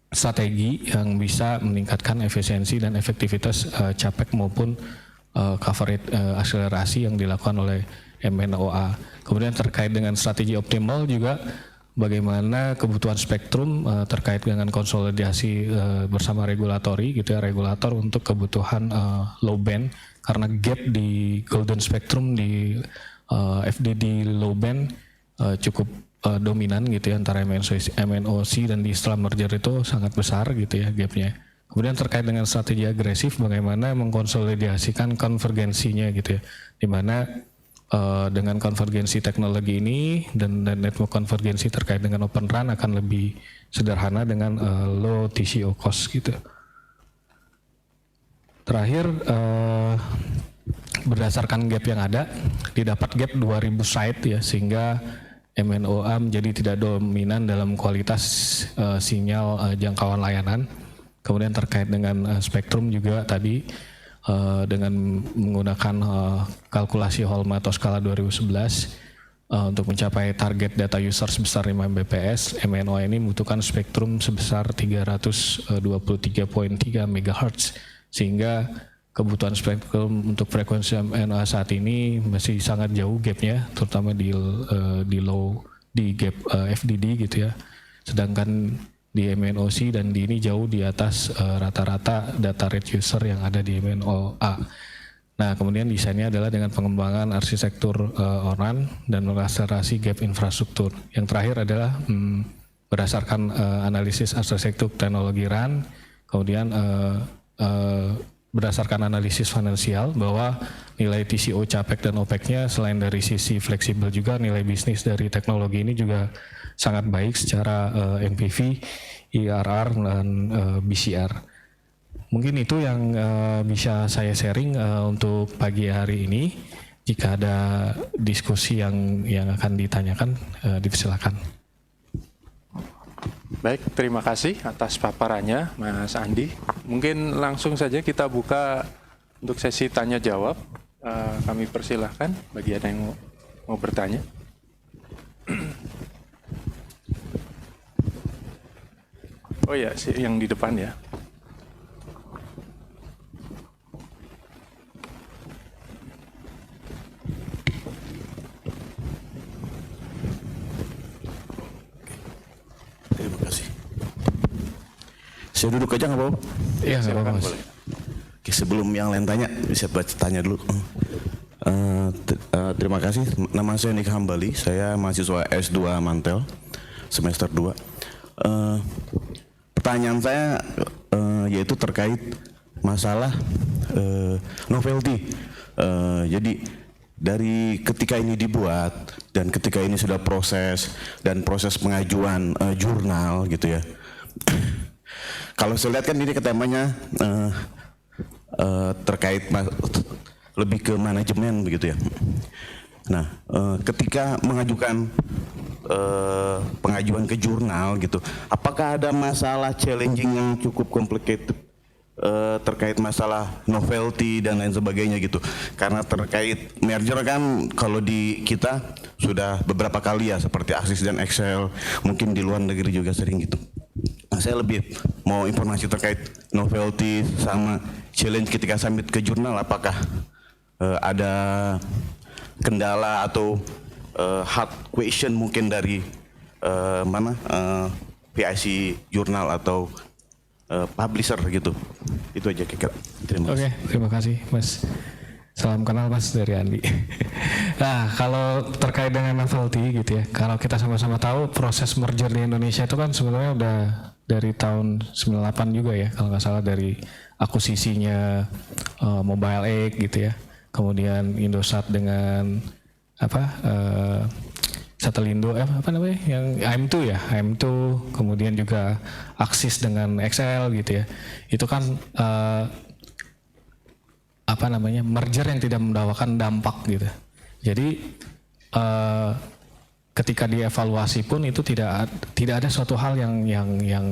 strategi yang bisa meningkatkan efisiensi dan efektivitas CAPEX maupun coverage akselerasi yang dilakukan oleh MNOA. Kemudian terkait dengan strategi optimal juga bagaimana kebutuhan spektrum terkait dengan konsolidasi bersama regulatori gitu ya, regulator untuk kebutuhan low band, karena gap di golden spectrum di FDD low band cukup dominan gitu ya antara MNOC dan di setelah merger itu sangat besar gitu ya gapnya. Kemudian terkait dengan strategi agresif, bagaimana mengkonsolidasikan konvergensinya gitu ya, dimana dengan konvergensi teknologi ini dan network konvergensi terkait dengan Open Run akan lebih sederhana dengan low TCO cost gitu. Terakhir, berdasarkan gap yang ada, didapat gap 2000 site ya, sehingga MNOA menjadi tidak dominan dalam kualitas sinyal jangkauan layanan. Kemudian terkait dengan spektrum juga tadi dengan menggunakan kalkulasi Holma atau skala 2011 untuk mencapai target data user sebesar 5 Mbps, MNOA ini membutuhkan spektrum sebesar 323.3 MHz, sehingga kebutuhan spektrum untuk frekuensi MNOA saat ini masih sangat jauh gapnya, terutama di gap FDD gitu ya. Sedangkan di MNOC dan di ini jauh di atas rata-rata data rate user yang ada di MNOA. Nah, kemudian desainnya adalah dengan pengembangan arsitektur Oran dan mengakselerasi gap infrastruktur. Yang terakhir adalah berdasarkan analisis arsitektur teknologi RAN, kemudian berdasarkan analisis finansial bahwa nilai TCO, CAPEX dan OPEX-nya selain dari sisi fleksibel juga nilai bisnis dari teknologi ini juga sangat baik secara NPV, IRR dan BCR. Mungkin itu yang bisa saya sharing untuk pagi hari ini. jika ada diskusi yang akan ditanyakan, dipersilakan. Baik, terima kasih atas paparannya Mas Andi. Mungkin langsung saja kita buka untuk sesi tanya jawab. Kami persilahkan bagi ada yang mau bertanya. Oh ya, yang di depan ya. Terima kasih. Saya duduk aja nggak apa-apa? Iya, nggak apa-apa, Mas. Boleh. Oke, sebelum yang lain tanya, bisa tanya dulu. Terima kasih. Nama saya Nik Hambali. Saya mahasiswa S2 Mantel, semester 2. Pertanyaan saya yaitu terkait masalah novelty. Jadi dari ketika ini dibuat dan ketika ini sudah proses pengajuan jurnal gitu ya. Kalau saya lihat kan ini temanya terkait lebih ke manajemen begitu ya. Nah, ketika mengajukan pengajuan ke jurnal gitu, apakah ada masalah challenging yang cukup complicated terkait masalah novelty dan lain sebagainya gitu? Karena terkait merger kan kalau di kita sudah beberapa kali ya, seperti Axis dan Excel, mungkin di luar negeri juga sering gitu. Nah, saya lebih mau informasi terkait novelty sama challenge ketika submit ke jurnal, apakah ada kendala atau hard question mungkin dari PIC jurnal atau publisher gitu. Itu aja kira-kira. Terima kasih. Oke, terima kasih Mas. Salam kenal Mas dari Andi. Nah, kalau terkait dengan novelty gitu ya, kalau kita sama-sama tahu proses merger di Indonesia itu kan sebenarnya udah dari tahun 98 juga ya, kalau nggak salah, dari akuisisinya Mobile X gitu ya. Kemudian Indosat dengan Satelindo apa namanya yang AM2 ya, AM2, kemudian juga Axis dengan XL gitu ya. Itu kan merger yang tidak membawakan dampak gitu. Jadi ketika dievaluasi pun itu tidak ada suatu hal yang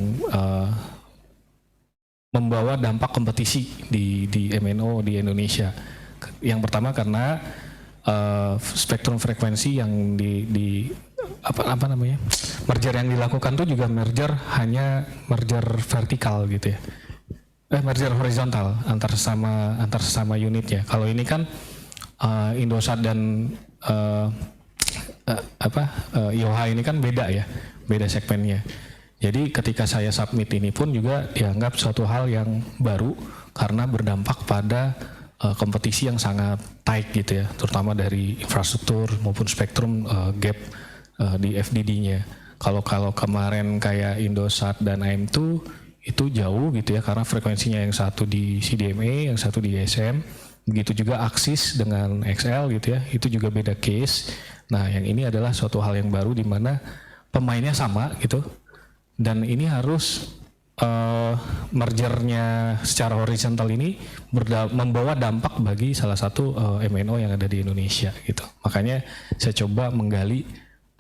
membawa dampak kompetisi di MNO di Indonesia. Yang pertama karena spektrum frekuensi yang merger yang dilakukan itu juga hanya merger vertikal gitu ya, merger horizontal antar sesama unitnya. Kalau ini kan Indosat dan IOH ini kan beda ya, beda segmennya. Jadi ketika saya submit ini pun juga dianggap suatu hal yang baru karena berdampak pada kompetisi yang sangat tight gitu ya, terutama dari infrastruktur maupun spektrum gap di FDD-nya. Kalau kemarin kayak Indosat dan AM2 itu jauh gitu ya, karena frekuensinya yang satu di CDMA, yang satu di ISM. Begitu juga Axis dengan XL gitu ya, itu juga beda case. Nah, yang ini adalah suatu hal yang baru di mana pemainnya sama gitu, dan ini harus mergernya secara horizontal ini membawa dampak bagi salah satu MNO yang ada di Indonesia gitu. Makanya saya coba menggali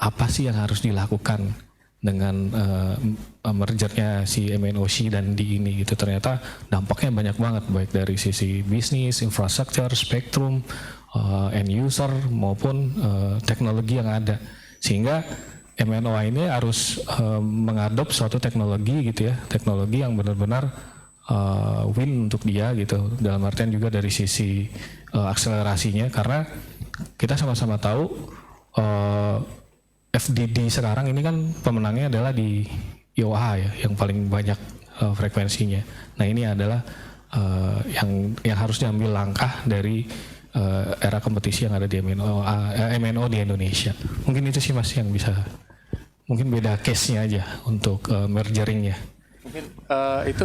apa sih yang harus dilakukan dengan mergernya si MNOC dan di ini gitu. Ternyata dampaknya banyak banget, baik dari sisi bisnis, infrastruktur, spektrum, end user maupun teknologi yang ada. Sehingga MNO ini harus mengadop suatu teknologi gitu ya, teknologi yang benar-benar win untuk dia gitu, dalam artian juga dari sisi akselerasinya, karena kita sama-sama tahu FDD sekarang ini kan pemenangnya adalah di IOH ya, yang paling banyak frekuensinya. Nah, ini adalah yang harus diambil langkah dari era kompetisi yang ada di MNO di Indonesia. Mungkin itu sih Mas yang bisa. Mungkin beda case-nya aja untuk mergeringnya. Mungkin itu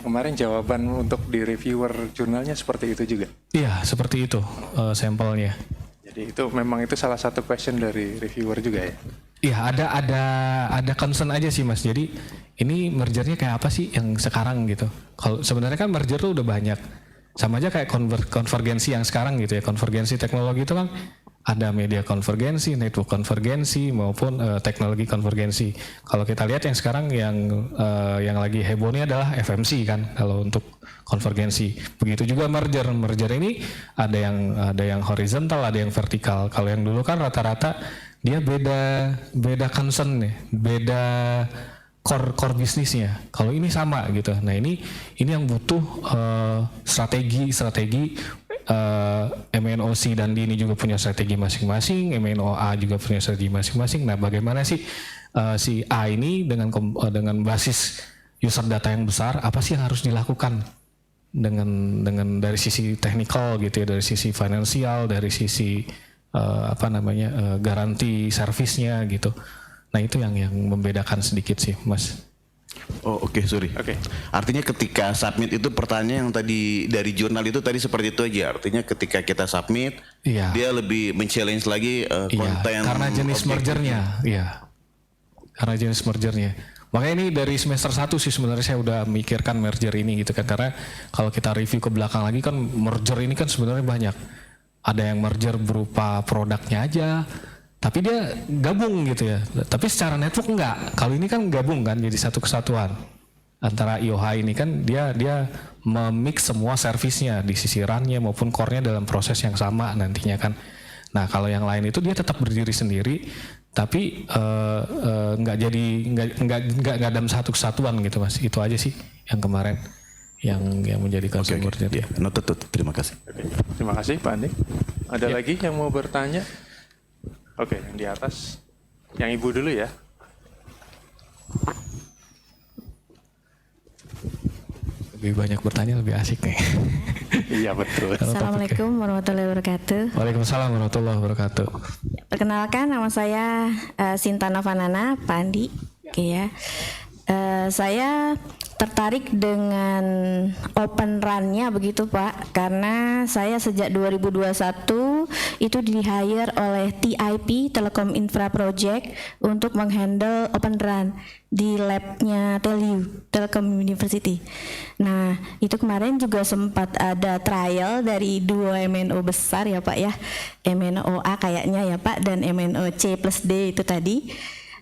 kemarin jawaban untuk di reviewer jurnalnya seperti itu juga. Iya, seperti itu sampelnya. Jadi itu memang itu salah satu question dari reviewer juga ya. Iya, ada concern aja sih Mas. Jadi ini mergernya kayak apa sih yang sekarang gitu. Kalau sebenarnya kan merger tuh udah banyak. Sama aja kayak konvergensi yang sekarang gitu ya. Konvergensi teknologi itu kan ada media konvergensi, network konvergensi maupun teknologi konvergensi. Kalau kita lihat yang sekarang yang lagi hebohnya adalah FMC kan kalau untuk konvergensi. Begitu juga merger. Merger ini ada yang horizontal, ada yang vertikal. Kalau yang dulu kan rata-rata dia beda concern nih, beda core bisnisnya. Kalau ini sama gitu. Nah ini yang butuh strategi MNOC dan D ini juga punya strategi masing-masing, MNOA juga punya strategi masing-masing. Nah, bagaimana sih si A ini dengan basis user data yang besar, apa sih yang harus dilakukan dengan dari sisi technical gitu ya, dari sisi finansial, dari sisi garanti servisnya gitu. Nah, itu yang membedakan sedikit sih, Mas. Oh oke, sorry. Oke. Artinya ketika submit itu pertanyaan yang tadi dari jurnal itu tadi seperti itu aja. Artinya ketika kita submit, Iya. dia lebih men-challenge lagi konten. Iya, karena jenis mergernya. Iya. Karena jenis mergernya. Makanya ini dari semester 1 sih sebenarnya saya udah mikirkan merger ini gitu kan. Karena kalau kita review ke belakang lagi kan merger ini kan sebenarnya banyak. Ada yang merger berupa produknya aja, tapi dia gabung gitu ya. Tapi secara network enggak. Kalau ini kan gabung kan jadi satu kesatuan. Antara IOH ini kan dia memix semua servisnya di sisi RAN-nya maupun core-nya dalam proses yang sama nantinya kan. Nah, kalau yang lain itu dia tetap berdiri sendiri tapi nggak dalam satu kesatuan gitu, Mas. Itu aja sih yang kemarin yang menjadi concern. Ya, noted. Terima kasih. Terima kasih Pak Andi. Ada lagi yang mau bertanya? Oke, yang di atas. Yang Ibu dulu ya. Lebih banyak bertanya lebih asik nih. Iya betul. Assalamualaikum warahmatullahi wabarakatuh. Waalaikumsalam warahmatullahi wabarakatuh. Perkenalkan, nama saya Sinta Novanana, Pak Andi. Oke ya. Saya tertarik dengan Open RAN-nya begitu Pak, karena saya sejak 2021 itu di-hire oleh TIP, Telekom Infra Project, untuk menghandle Open RAN di labnya Telkom University. Nah, itu kemarin juga sempat ada trial dari 2 MNO besar ya Pak ya, MNOA kayaknya ya Pak, dan MNOC plus D itu tadi.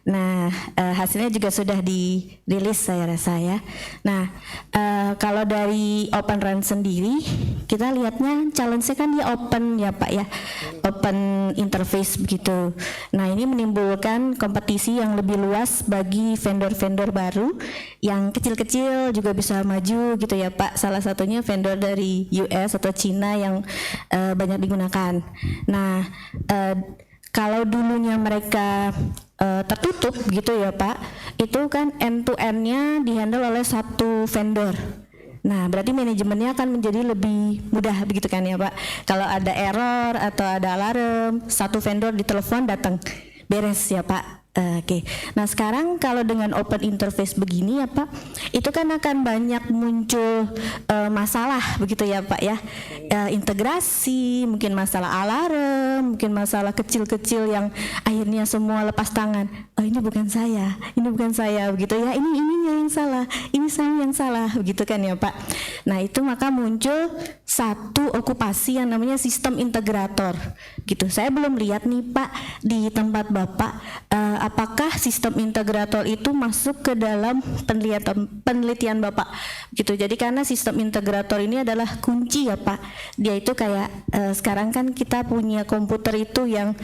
Nah, hasilnya juga sudah dirilis saya rasa ya. Nah, kalau dari Open RAN sendiri, kita lihatnya challenge-nya kan dia open ya Pak ya, open interface begitu. Nah, ini menimbulkan kompetisi yang lebih luas bagi vendor-vendor baru yang kecil-kecil juga bisa maju gitu ya Pak. Salah satunya vendor dari US atau Cina yang banyak digunakan. Nah, kalau dulunya mereka tertutup gitu ya Pak, itu kan end to end-nya dihandle oleh satu vendor. Nah, berarti manajemennya akan menjadi lebih mudah begitu kan ya Pak. Kalau ada error atau ada alarm, satu vendor ditelepon datang, beres ya Pak. Oke. Nah, sekarang kalau dengan open interface begini ya Pak, itu kan akan banyak muncul masalah begitu ya Pak ya. Integrasi, mungkin masalah alarm, mungkin masalah kecil-kecil yang akhirnya semua lepas tangan. Oh, ini bukan saya begitu ya. Ininya yang salah, ini saya yang salah begitu kan ya Pak. Nah, itu maka muncul satu okupasi yang namanya sistem integrator gitu. Saya belum lihat nih Pak di tempat Bapak apakah sistem integrator itu masuk ke dalam penelitian Bapak gitu. Jadi karena sistem integrator ini adalah kunci ya Pak. Dia itu kayak sekarang kan kita punya komputer itu yang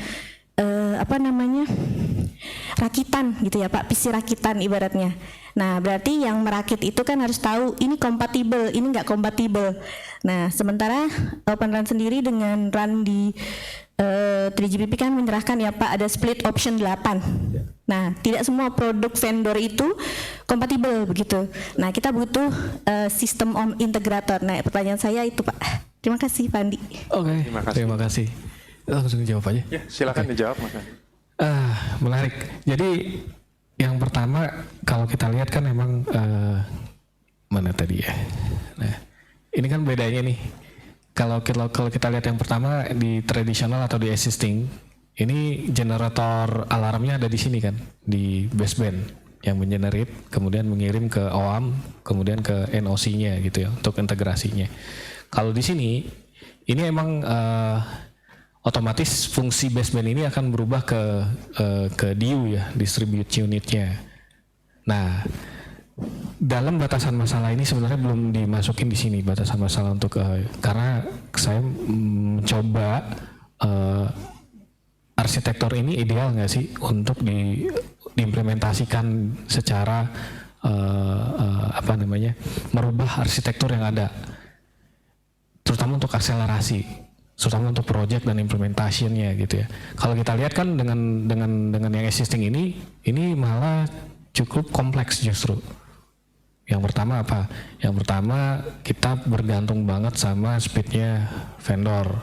rakitan gitu ya Pak, PC rakitan ibaratnya. Nah, berarti yang merakit itu kan harus tahu ini kompatibel, ini enggak kompatibel. Nah, sementara Open RAN sendiri dengan RAN di 3GPP kan menyerahkan ya Pak, ada split option 8. Nah, tidak semua produk vendor itu kompatibel begitu. Nah, kita butuh sistem integrator. Nah, pertanyaan saya itu Pak. Terima kasih Pak Andi. Oke, terima kasih. Langsung jawab aja. Ya, silakan dijawab Mas Andi. Menarik. Jadi yang pertama kalau kita lihat kan emang mana tadi ya. Nah, ini kan bedanya nih. Kalau kita lihat yang pertama di tradisional atau di existing, ini generator alarmnya ada di sini kan, di baseband yang mengenerate, kemudian mengirim ke OAM, kemudian ke NOC-nya gitu ya untuk integrasinya. Kalau di sini ini emang otomatis fungsi baseband ini akan berubah ke DU ya, distribute unitnya. Nah, dalam batasan masalah ini sebenarnya belum dimasukin di sini batasan masalah untuk karena saya mencoba arsitektur ini ideal nggak sih untuk diimplementasikan secara merubah arsitektur yang ada, terutama untuk akselerasi, terutama untuk project dan implementationnya gitu ya. Kalau kita lihat kan dengan yang existing ini malah cukup kompleks justru. Yang pertama apa? Yang pertama kita bergantung banget sama speednya vendor.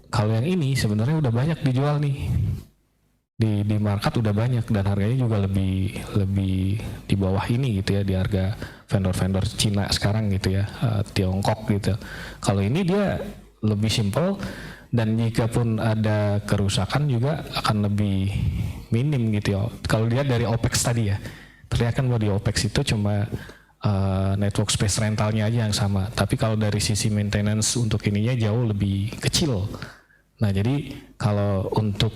Kalau yang ini sebenarnya udah banyak dijual nih di market, udah banyak dan harganya juga lebih di bawah ini gitu ya, di harga vendor-vendor Cina sekarang gitu ya, Tiongkok gitu. Kalau ini dia lebih simple dan jika pun ada kerusakan juga akan lebih minim gitu ya. Kalau lihat dari OPEX tadi ya, terlihat kan bahwa di OPEX itu cuma network space rentalnya aja yang sama, tapi kalau dari sisi maintenance untuk ininya jauh lebih kecil. Nah jadi kalau untuk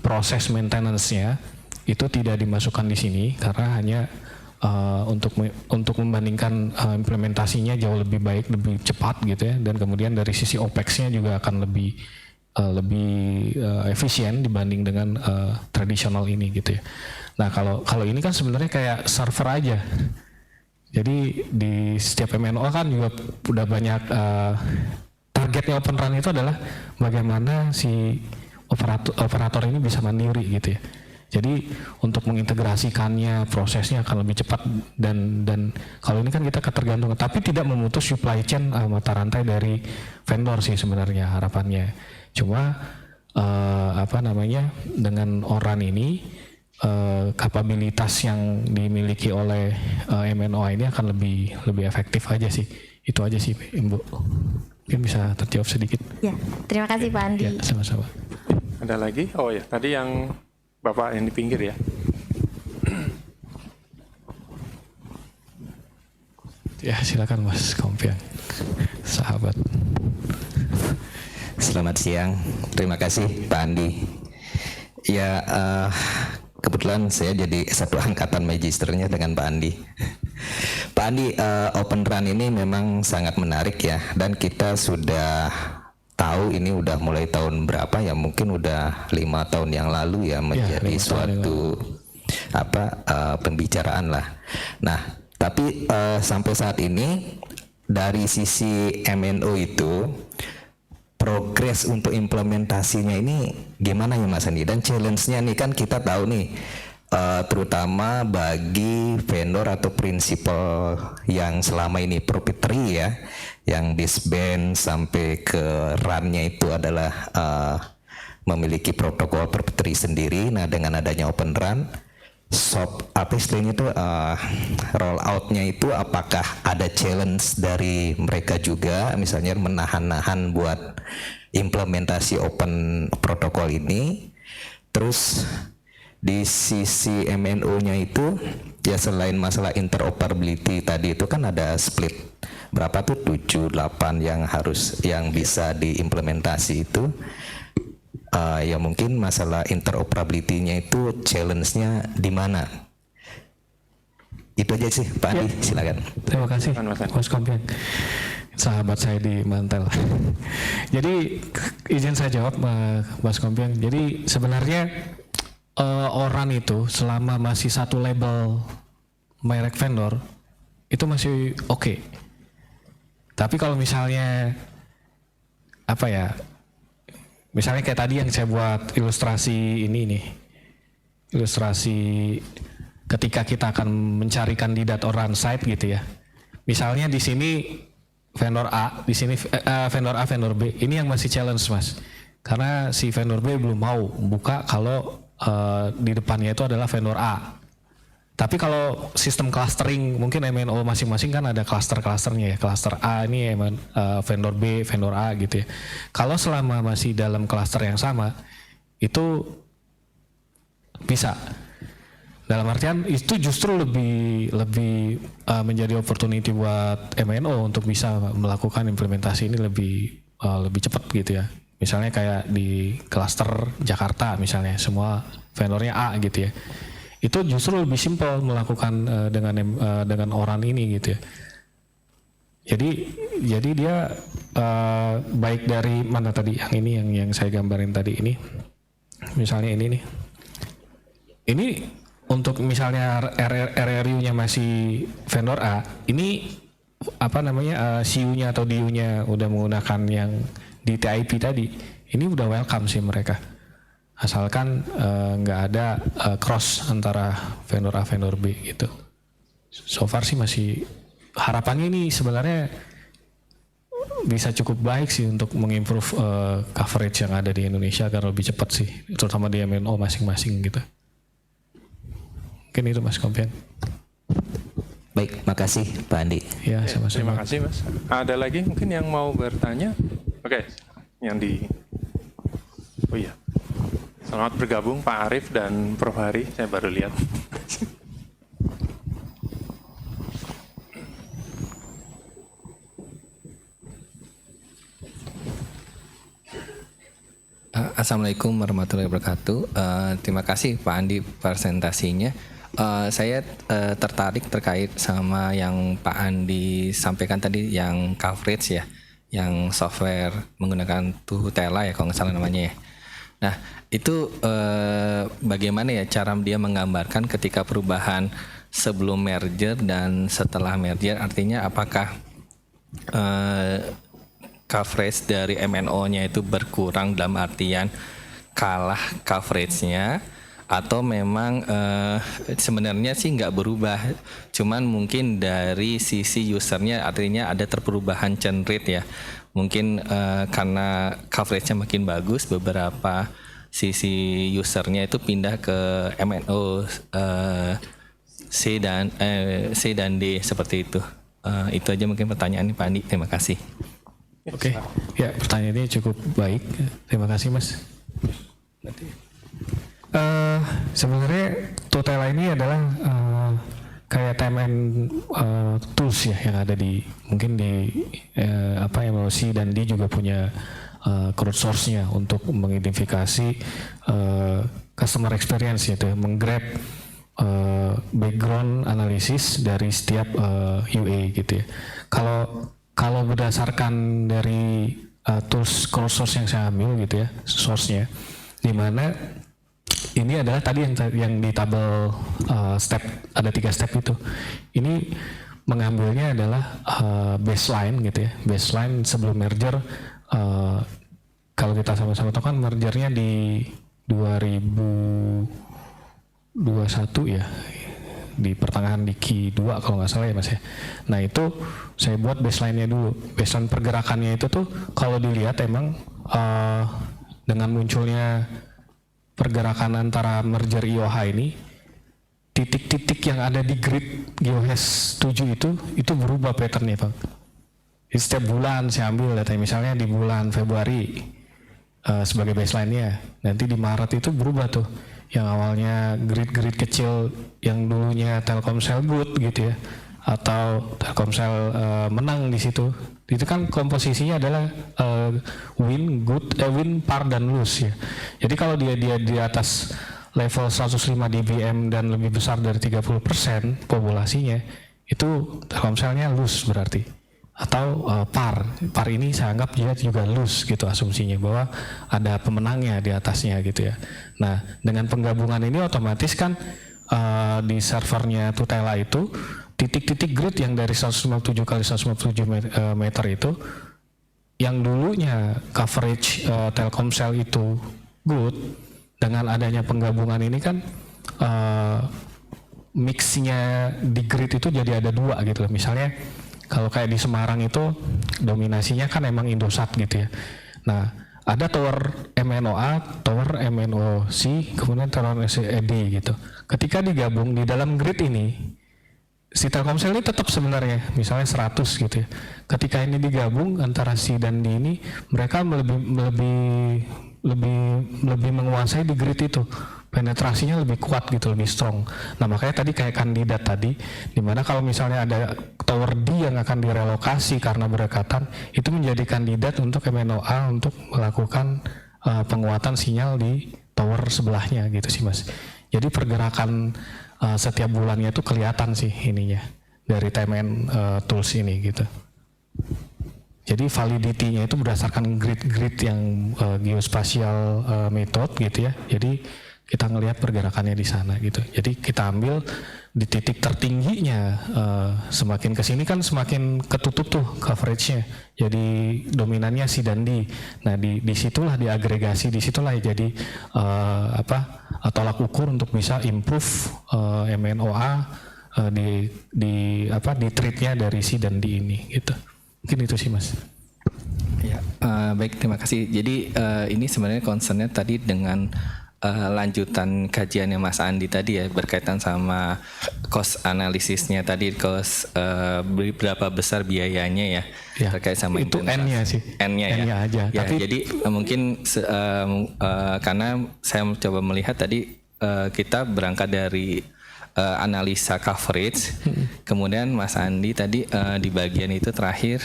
proses maintenance-nya itu tidak dimasukkan di sini karena hanya untuk membandingkan implementasinya jauh lebih baik, lebih cepat gitu ya, dan kemudian dari sisi OPEX-nya juga akan lebih efisien dibanding dengan tradisional ini gitu ya. Nah kalau ini kan sebenarnya kayak server aja. Jadi di setiap MNO kan juga udah banyak targetnya Open RAN itu adalah bagaimana si operator ini bisa mandiri gitu ya. Jadi untuk mengintegrasikannya prosesnya akan lebih cepat dan kalau ini kan kita ketergantungan, tapi tidak memutus supply chain mata rantai dari vendor sih sebenarnya harapannya. Cuma dengan ORAN ini kapabilitas yang dimiliki oleh MNO ini akan lebih efektif aja sih. Itu aja sih Ibu. Mungkin bisa terjawab sedikit. Ya, terima kasih Pak Andi. Ya, sama-sama. Ada lagi? Oh ya, tadi yang Bapak yang di pinggir ya. Ya, silakan Mas Kompiang. Sahabat. Selamat siang. Terima kasih Pak Andi. Ya, kebetulan saya jadi satu angkatan magisternya dengan Pak Andi. Pak Andi, Open RAN ini memang sangat menarik ya, dan kita sudah tahu ini udah mulai tahun berapa ya, mungkin udah 5 tahun yang lalu ya menjadi suatu pembicaraan lah. Nah, tapi sampai saat ini dari sisi MNO itu progres untuk implementasinya ini gimana ya Mas Andi? Dan challenge-nya nih kan kita tahu nih, terutama bagi vendor atau prinsipal yang selama ini proprietary ya, yang disband sampai ke RAN-nya itu adalah memiliki protokol proprietary sendiri. Nah dengan adanya Open RAN, istilahnya itu roll out-nya itu apakah ada challenge dari mereka juga, misalnya menahan-nahan buat implementasi open protokol ini. Terus di sisi MNO-nya itu ya, selain masalah interoperability tadi itu kan ada split berapa tuh 7-8 yang bisa diimplementasi itu. Ya mungkin masalah interoperability-nya itu challenge-nya di mana? Itu aja sih Pak Andi, silakan. Terima kasih Mas Kompiang, sahabat saya di Mantel. Jadi izin saya jawab Mas Kompiang. Jadi sebenarnya ORAN itu selama masih satu label merek vendor itu masih oke. Tapi kalau misalnya misalnya kayak tadi yang saya buat ilustrasi ini nih, ilustrasi ketika kita akan mencari kandidat ORAN site gitu ya. Misalnya di sini vendor A, di sini vendor A, vendor B. Ini yang masih challenge Mas. Karena si vendor B belum mau buka kalau di depannya itu adalah vendor A. Tapi kalau sistem clustering, mungkin MNO masing-masing kan ada cluster-clusternya ya. Cluster A ini vendor B, vendor A gitu ya. Kalau selama masih dalam cluster yang sama, itu bisa. Dalam artian itu justru lebih menjadi opportunity buat MNO untuk bisa melakukan implementasi ini lebih cepat gitu ya. Misalnya kayak di klaster Jakarta misalnya, semua vendornya A gitu ya. Itu justru lebih simpel melakukan dengan orang ini gitu ya. Jadi dia baik dari mana tadi yang saya gambarin tadi ini. Misalnya ini nih. Ini untuk misalnya RRU-nya masih vendor A, ini apa namanya CU-nya atau DU-nya udah menggunakan yang di TIP tadi, ini udah welcome sih mereka. Asalkan nggak ada cross antara vendor A vendor B gitu. So far sih masih harapannya ini sebenarnya bisa cukup baik sih untuk mengimprove coverage yang ada di Indonesia agar lebih cepat sih, terutama di MNO masing-masing gitu. Mungkin itu Mas Kompian. Baik, makasih Pak Andi. Ya, sama-sama. Terima kasih Mas. Ada lagi mungkin yang mau bertanya? Oke, yang di... Oh iya. Selamat bergabung Pak Arief dan Prof. Hari, saya baru lihat. Assalamualaikum warahmatullahi wabarakatuh. Terima kasih Pak Andi presentasinya. Saya tertarik terkait sama yang Pak Andi sampaikan tadi yang coverage ya, yang software menggunakan Tutela ya kalau nggak salah namanya ya. Nah itu bagaimana ya cara dia menggambarkan ketika perubahan sebelum merger dan setelah merger, artinya apakah coverage dari MNO-nya itu berkurang dalam artian kalah coverage-nya, atau memang sebenarnya sih nggak berubah, cuman mungkin dari sisi usernya artinya ada perubahan churn rate ya, mungkin karena coverage-nya makin bagus beberapa sisi usernya itu pindah ke MNO C dan D seperti itu. Itu aja mungkin pertanyaannya Pak Andi, terima kasih. Oke, ya pertanyaannya cukup baik, terima kasih Mas. Sebenarnya Tutela ini adalah kayak TMN tools ya yang ada di mungkin di MLC dan D juga punya crowdsource-nya untuk mengidentifikasi customer experience yaitu menggrab background analysis dari setiap UA gitu ya. Kalau berdasarkan dari tools crowdsource yang saya ambil gitu ya, source-nya, di mana ini adalah tadi yang di tabel step, ada 3 step itu. Ini mengambilnya adalah baseline gitu ya, baseline sebelum merger. Kalau kita sama-sama tahu kan mergernya di 2021 ya, di pertengahan di Q2 kalau nggak salah ya Mas ya. Nah itu saya buat baseline-nya dulu. Baseline pergerakannya itu tuh kalau dilihat emang dengan munculnya pergerakan antara merger IOH ini, titik-titik yang ada di grid GeoHash 7 itu berubah patternnya Pak. Jadi setiap bulan saya ambil datanya, misalnya di bulan Februari sebagai baseline-nya, nanti di Maret itu berubah tuh. Yang awalnya grid-grid kecil yang dulunya Telkomsel good gitu ya, atau Telkomsel menang di situ, itu kan komposisinya adalah win, good, win, par dan lose ya. Jadi kalau dia di atas level 105 dBm dan lebih besar dari 30% populasinya, itu Telkomselnya lose berarti. Atau par ini saya anggap dia juga lose gitu asumsinya, bahwa ada pemenangnya di atasnya gitu ya. Nah dengan penggabungan ini otomatis kan di servernya Tutela itu titik-titik grid yang dari 157 kali 157 meter itu, yang dulunya coverage Telkomsel itu good, dengan adanya penggabungan ini kan mixnya di grid itu jadi ada 2 gitu. Misalnya kalau kayak di Semarang itu dominasinya kan emang Indosat gitu ya. Nah ada tower MNOA, tower MNOC, kemudian tower SED gitu. Ketika digabung di dalam grid ini, si Telkomsel ini tetap sebenarnya misalnya 100 gitu ya. Ketika ini digabung antara C dan D ini, mereka lebih menguasai di grid itu. penetrasinya lebih kuat gitu, lebih strong. Nah makanya tadi kayak kandidat tadi, dimana kalau misalnya ada tower D yang akan direlokasi karena berdekatan, itu menjadi kandidat untuk MNOA untuk melakukan penguatan sinyal di tower sebelahnya gitu sih Mas. Jadi pergerakan setiap bulannya itu kelihatan sih ininya dari TMN tools ini gitu. Jadi validity-nya itu berdasarkan grid-grid yang geospatial method gitu ya. Jadi kita ngelihat pergerakannya di sana gitu. Jadi kita ambil di titik tertingginya, semakin ke sini kan semakin ketutup tuh coverage-nya. Jadi dominannya C dan D. Nah di situlah diagregasi, di situlah jadi tolak ukur untuk bisa improve MNOA di treatnya dari C dan D ini gitu. Mungkin itu sih Mas. Ya, baik, terima kasih. Jadi ini sebenarnya concernnya tadi dengan lanjutan kajiannya Mas Andi tadi ya, berkaitan sama cost analisisnya tadi, cost berapa besar biayanya ya, terkait sama itu N-nya sih. N-nya ya. N-nya aja. Ya, Tapi jadi mungkin karena saya mencoba melihat tadi kita berangkat dari analisa coverage, kemudian Mas Andi tadi di bagian itu terakhir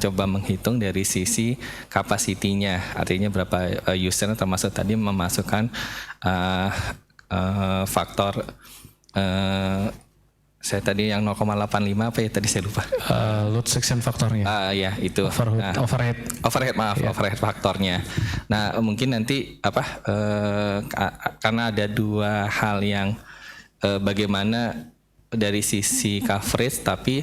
coba menghitung dari sisi kapasitinya, artinya berapa user, termasuk tadi memasukkan faktor saya tadi yang 0,85 apa ya tadi saya lupa. Load section faktornya. Ya itu. Overhead faktornya. Nah mungkin nanti karena ada dua hal yang bagaimana dari sisi coverage, tapi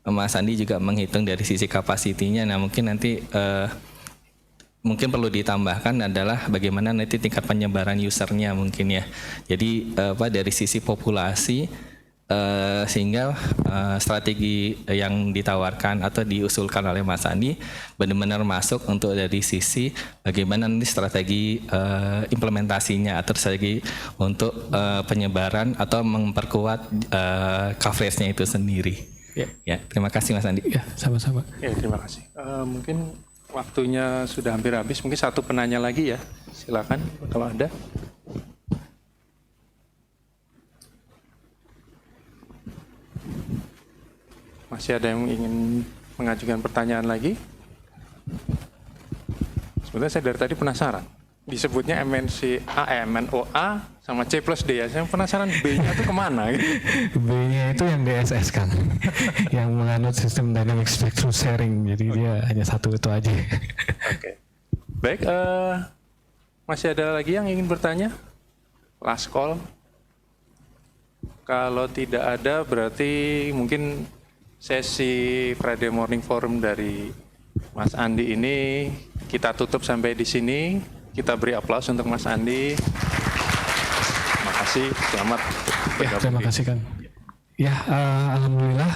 Mas Andi juga menghitung dari sisi kapasitinya. Nah mungkin nanti mungkin perlu ditambahkan adalah bagaimana nanti tingkat penyebaran usernya mungkin ya. Jadi dari sisi populasi sehingga strategi yang ditawarkan atau diusulkan oleh Mas Andi benar-benar masuk untuk dari sisi bagaimana nanti strategi implementasinya atau strategi untuk penyebaran atau memperkuat coverage-nya itu sendiri. Ya, terima kasih Mas Andi. Ya, sama-sama. Ya, terima kasih. Mungkin waktunya sudah hampir habis. Mungkin satu penanya lagi ya. Silakan kalau ada. Masih ada yang ingin mengajukan pertanyaan lagi? Sebenarnya saya dari tadi penasaran. Disebutnya MNOA sama C plus D ya. Saya penasaran B-nya itu kemana? B-nya itu yang DSS kan, yang menganut sistem dynamic spectrum sharing. Jadi dia hanya satu itu aja. Oke. Baik, masih ada lagi yang ingin bertanya? Last call. Kalau tidak ada berarti mungkin sesi Friday Morning Forum dari Mas Andi ini kita tutup sampai di sini. Kita beri aplaus untuk Mas Andi. Terima kasih, selamat. Ya, terima kasih Kang. Ya, alhamdulillah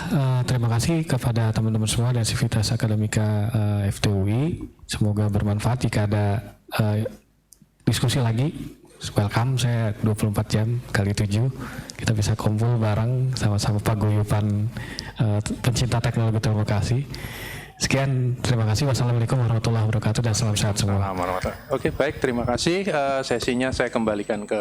terima kasih kepada teman-teman semua dan Sivitas Akademika FTUI. Semoga bermanfaat. Jika ada diskusi lagi, welcome. Saya 24 jam kali 7. Kita bisa kumpul bareng sama-sama paguyuban pencinta teknologi terlokasi. Sekian, terima kasih. Wassalamualaikum warahmatullahi wabarakatuh dan salam sehat semua. Oke, baik, terima kasih. Sesinya saya kembalikan ke